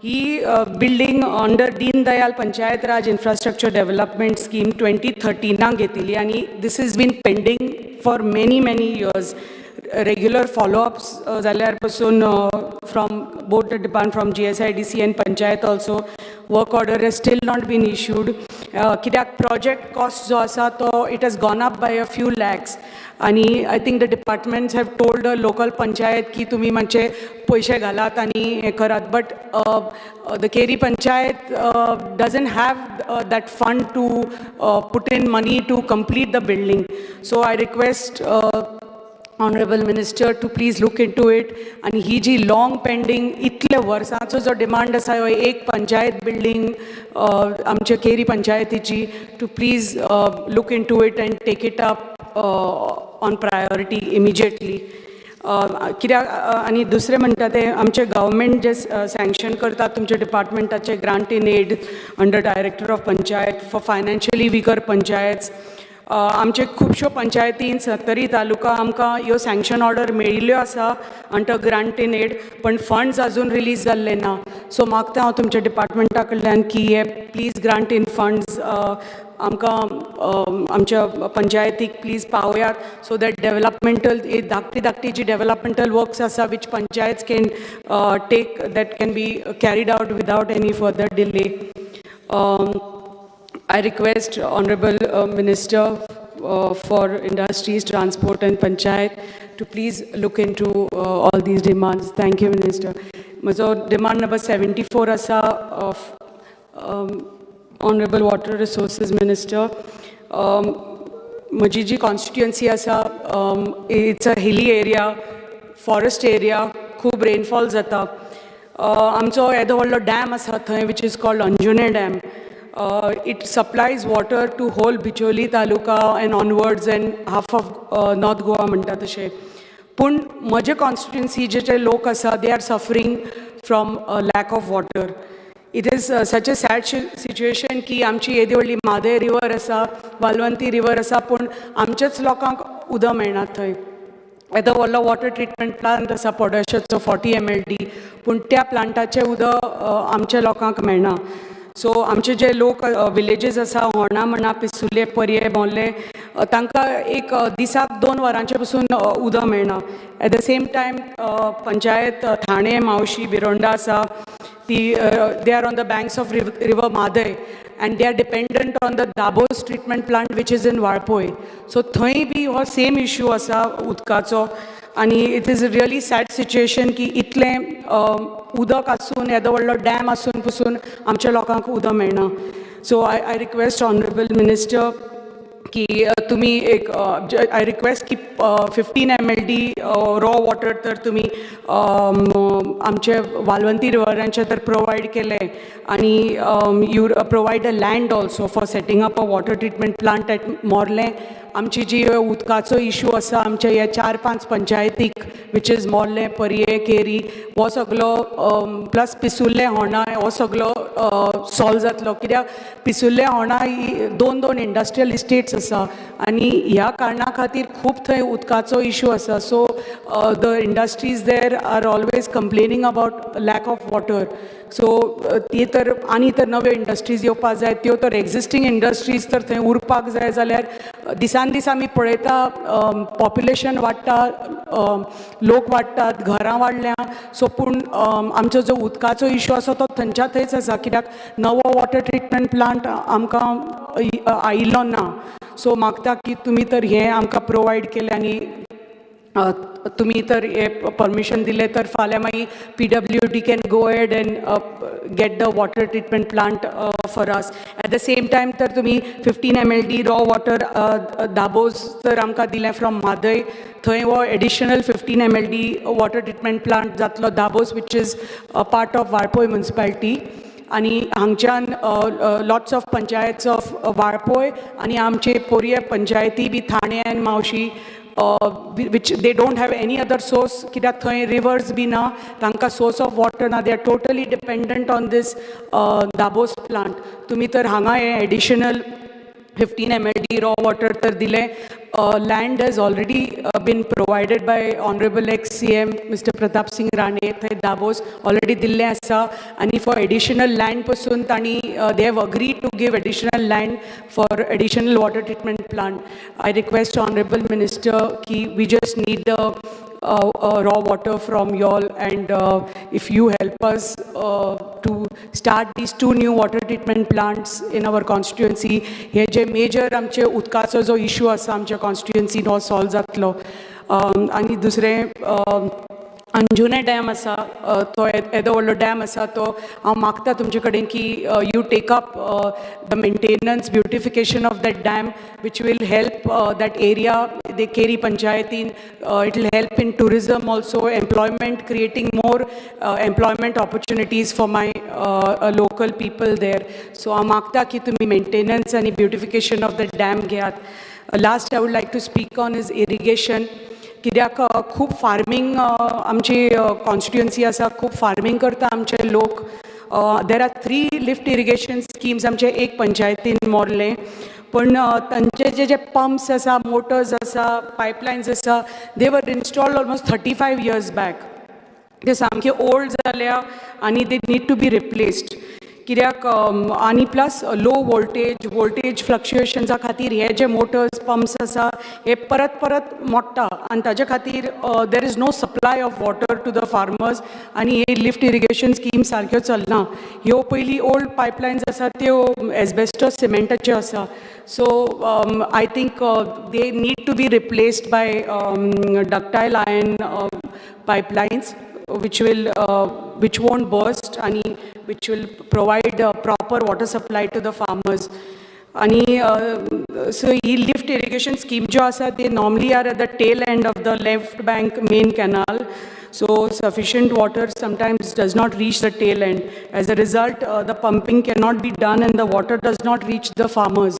Speaker 8: ही building under Deen Dayal Panchayat Raj infrastructure development scheme 2013 घेतिल्ली आनी this is been pending for many years. Regular followups जाल्यार पासून from both the department from GSIDC and panchayat also work order has still not been issued. कित्याक project cost जो आसा तो it has gone up by a few lakhs आनी I think the departments have told the local panchayat की तुमी मातशे पयशे घालात आनी हें करात but the Keri panchayat doesn't have that fund to put in money to complete the building. So I request Honorable Minister to please look into it and ही जी long pending इतले वर्सांचो जो डिमांड आसा हो एक पंचायत बिल्डिंग आमच्या केरी पंचायतीची to please look into it and take it up on priority immediately. कित्याक आनी दुसरें म्हणटा तें आमचें गव्हर्मेंट जे सँक्शन करता तुमच्या डिपार्टमेंटाचे grant in aid under director of panchayat for financially weaker panchayat. आमचे खुबश्यो पंचायतीन 70 तालुका आमकां ह्यो सँक्शन ऑर्डर मेळिल्ल्यो आसा अंडर ग्रांट इन एड पण फंड्स अजून रिलीज जाल्ले ना. सो मागता हांव तुमच्या डिपार्टमेंटा कडल्यान की हे प्लीज ग्रांट इन फंड्स आमकां आमच्या पंचायतीक प्लीज पावयात सो दॅट डेव्हलपमेंटल धाकटी जी डेव्हलपमेंटल वर्क्स आसा which panchayat can take that can be carried out without any further delay. I request Honorable Minister for Industries, Transport and Panchayat to please look into all these demands. Thank you, Minister. Majo demand number 74 asa of Honorable Water Resources Minister. Maji ji constituency asa it's a hilly area, forest area, खूब rainfall jata. Amcho edo vollo dam asa thai which is called Arjun Dam. It supplies water to whole Bicholi taluka and onwards and half of North Goa म्हणटा तशें. पूण म्हजे constituency जे लोक आसा they are suffering from a lack of water. It is such a sad situation की आमची येदी व्हडली मादय रिवर आसा वालवंती रिवर आसा पूण आमच्याच लोकांक उदक मेळना थंय. येदो व्हडलो वॉटर ट्रिटमेंट प्लांट आसा पोडॅशाचो 40 mld पूण त्या प्लांटाचें उदक आमच्या लोकांक मेळना. सो आमचे जे लोक विलेजीस आसा होर्णा म्हणा पिसुले पर्ये बोंडले तांकां एक दिसाक 2 वरांचे पसून उदक मेळना. At the same time panchayat Thane Mauxi Birondem आसा ती they are on the banks of river Mhadei and they are dependent on the Dabos treatment plant which is in Varpoi. So थंय बी हो सेम इश्यू आसा उदकाचो आनी it is a really sad situation की इतलें उदक आसून येदो व्हडलो डॅम आसून पसून आमच्या लोकांक उदक मेळना. सो आय रिक्वेस्ट ऑनरेबल मिनिस्टर की तुमी एक आय रिक्वेस्ट की 15 mld रॉ वॉटर तर तुमी आमचे वालवंती रिवरांचे तर प्रोवायड केले आनी you provide a land also for setting up a water treatment plant at Morlem. आमची जी उदकाचो इश्यू आसा आमच्या ह्या 4-5 पंचायतीक वीच इज मोर्लें पर्ये केरी हो सगळो प्लस पिसुल्ले होर्णा हो सगळो सॉल्व जातलो. कित्याक पिसुल्ले होर्णा ही 2 इंडस्ट्रियल इस्टेट्स आसा आनी ह्या कारणां खातीर खूब थंय उदकाचो इश्यू आसा. So the industries there are always complaining about lack of water. So ती तर आनी तर नव्यो इंडस्ट्रीज येवपाक जाय त्यो तर एक्झिस्टींग इंडस्ट्रीज तर थंय उरपाक जाय जाल्यार दिसान दीस आमी पळयता पॉप्युलेशन वाडटा लोक वाडटात घरां वाडल्या. सो पूण आमचो जो उदकाचो इश्यू आसा तो थंयच्या थंयच आसा कित्याक नवो वॉटर ट्रिटमेंट प्लांट आमकां आयिल्लो ना. सो मागता की तुमी तर हें आमकां प्रोवायड केलें आनी तुमी तर हे परमिशन दिले तर फाल्यां मागीर PWD can go ahead and get the water treatment plant for us. Eight the same time तर तुमी 15 mld रॉ वॉटर दाबोस तर आमकां दिलें फ्रॉम मादय. थंय हो additional 15 mld water treatment plant जातलो Dabose which is part of Valpoi municipality. आनी हांगच्यान lots of panchayats of Valpoi आनी आमचे पोरये पंचायती बी थाणे आनी मावशी which they don't have any other source, कित्याक थंय rivers बी ना, तांकां source of water ना, they are totally dependent on this Dabos plant. तुमी तर हांगा हे additional 15 MLD raw water तर दिले. Land has already been provided by Honorable ex-CM Mr. Pratap Singh Rane. थंय दाबोस already दिल्ले आसा आनी for additional land पासून तांणी they have agreed to give additional land for additional water treatment plant. I request Honorable Minister ki we just need the raw water from y'all, and if you help us to start these 2 new water treatment plants in our constituency, hey J major आमचे उदकाचो जो issue आसा आमच्या constituency no solve जातलो. आनी दुसरें Anjunem dam आसा तो येदो व्हडलो डॅम आसा तो हांव मागता तुमचे कडेन की you take up the maintenance beautification of that dam which will help that area, the Keri Panchayatin, it will help in tourism also, employment, creating more employment opportunities for my local people there. So amakta ki tumi maintenance and beautification of the dam घेयात. Last I would like to speak on is irrigation. कित्याक खूब farming आमची constituency आसा, खूब farming करता आमचे लोक. There are 3 lift irrigation schemes आमचे एक पंचायतीन मोरले, पण तांचे जे पंप्स आसा, मोटर्स आसा, पायपलायन्स आसा, they were installed almost 35 years back. ते सामके ओल्ड जाल्या आनी they need to be replaced. कित्याक आनी प्लस लो वोल्टेज फ्लक्च्युएशन्सा खातीर हे जे मोटर्स पंप्स आसा हे परत परत मोडटा आनी ताजे खातीर there is no supply of water to the farmers आनी हे लिफ्ट इरिगेशन स्कीम सारक्यो चलना. ह्यो पयलीं ओल्ड पायपलायन्स आसा त्यो एस्बेस्टस सिमेंटाच्यो आसा. So I think they need to be replaced by ductile iron pipelines which won't burst and which will provide proper water supply to the farmers. So lift irrigation scheme jo asa, they normally are at the tail end of the left bank main canal. So sufficient water sometimes does not reach the tail end. As a result, the pumping cannot be done and the water does not reach the farmers.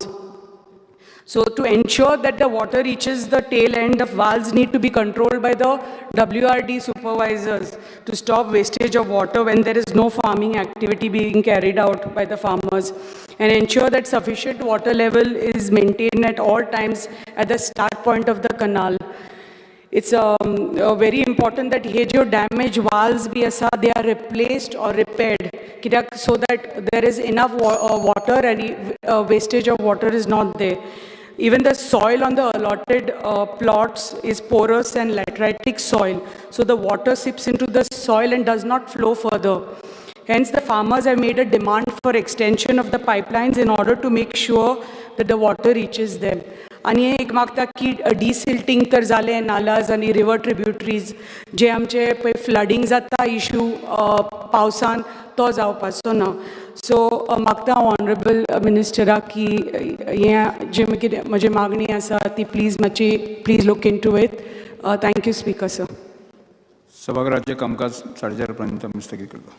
Speaker 8: So to ensure that the water reaches the tail end, the valves need to be controlled by the WRD supervisors to stop wastage of water when there is no farming activity being carried out by the farmers, and ensure that sufficient water level is maintained at all times at the start point of the canal. It's very important that he jo damaged valves be asa, they are replaced or repaired so that there is enough water and wastage of water is not there. Even the soil on the allotted plots is porous and lateritic soil, so the water seeps into the soil and does not flow further. Hence, the farmers have made a demand for extension of the pipelines in order to make sure that the water reaches them. आणि एक मागता की desilting तर जाले नालाज आणि river tributaries जे आमचे पळय flooding जाता इश्यू पावसान तो जावपाचो ना. सो मागता ऑनरेबल मिनिस्टराक की हें जे म्हजी मागणी आसा ती please look into it. Thank you speaker sir.
Speaker 5: सभागृहाचे कामकाज 4:30 पर्यंत स्थगित करतो.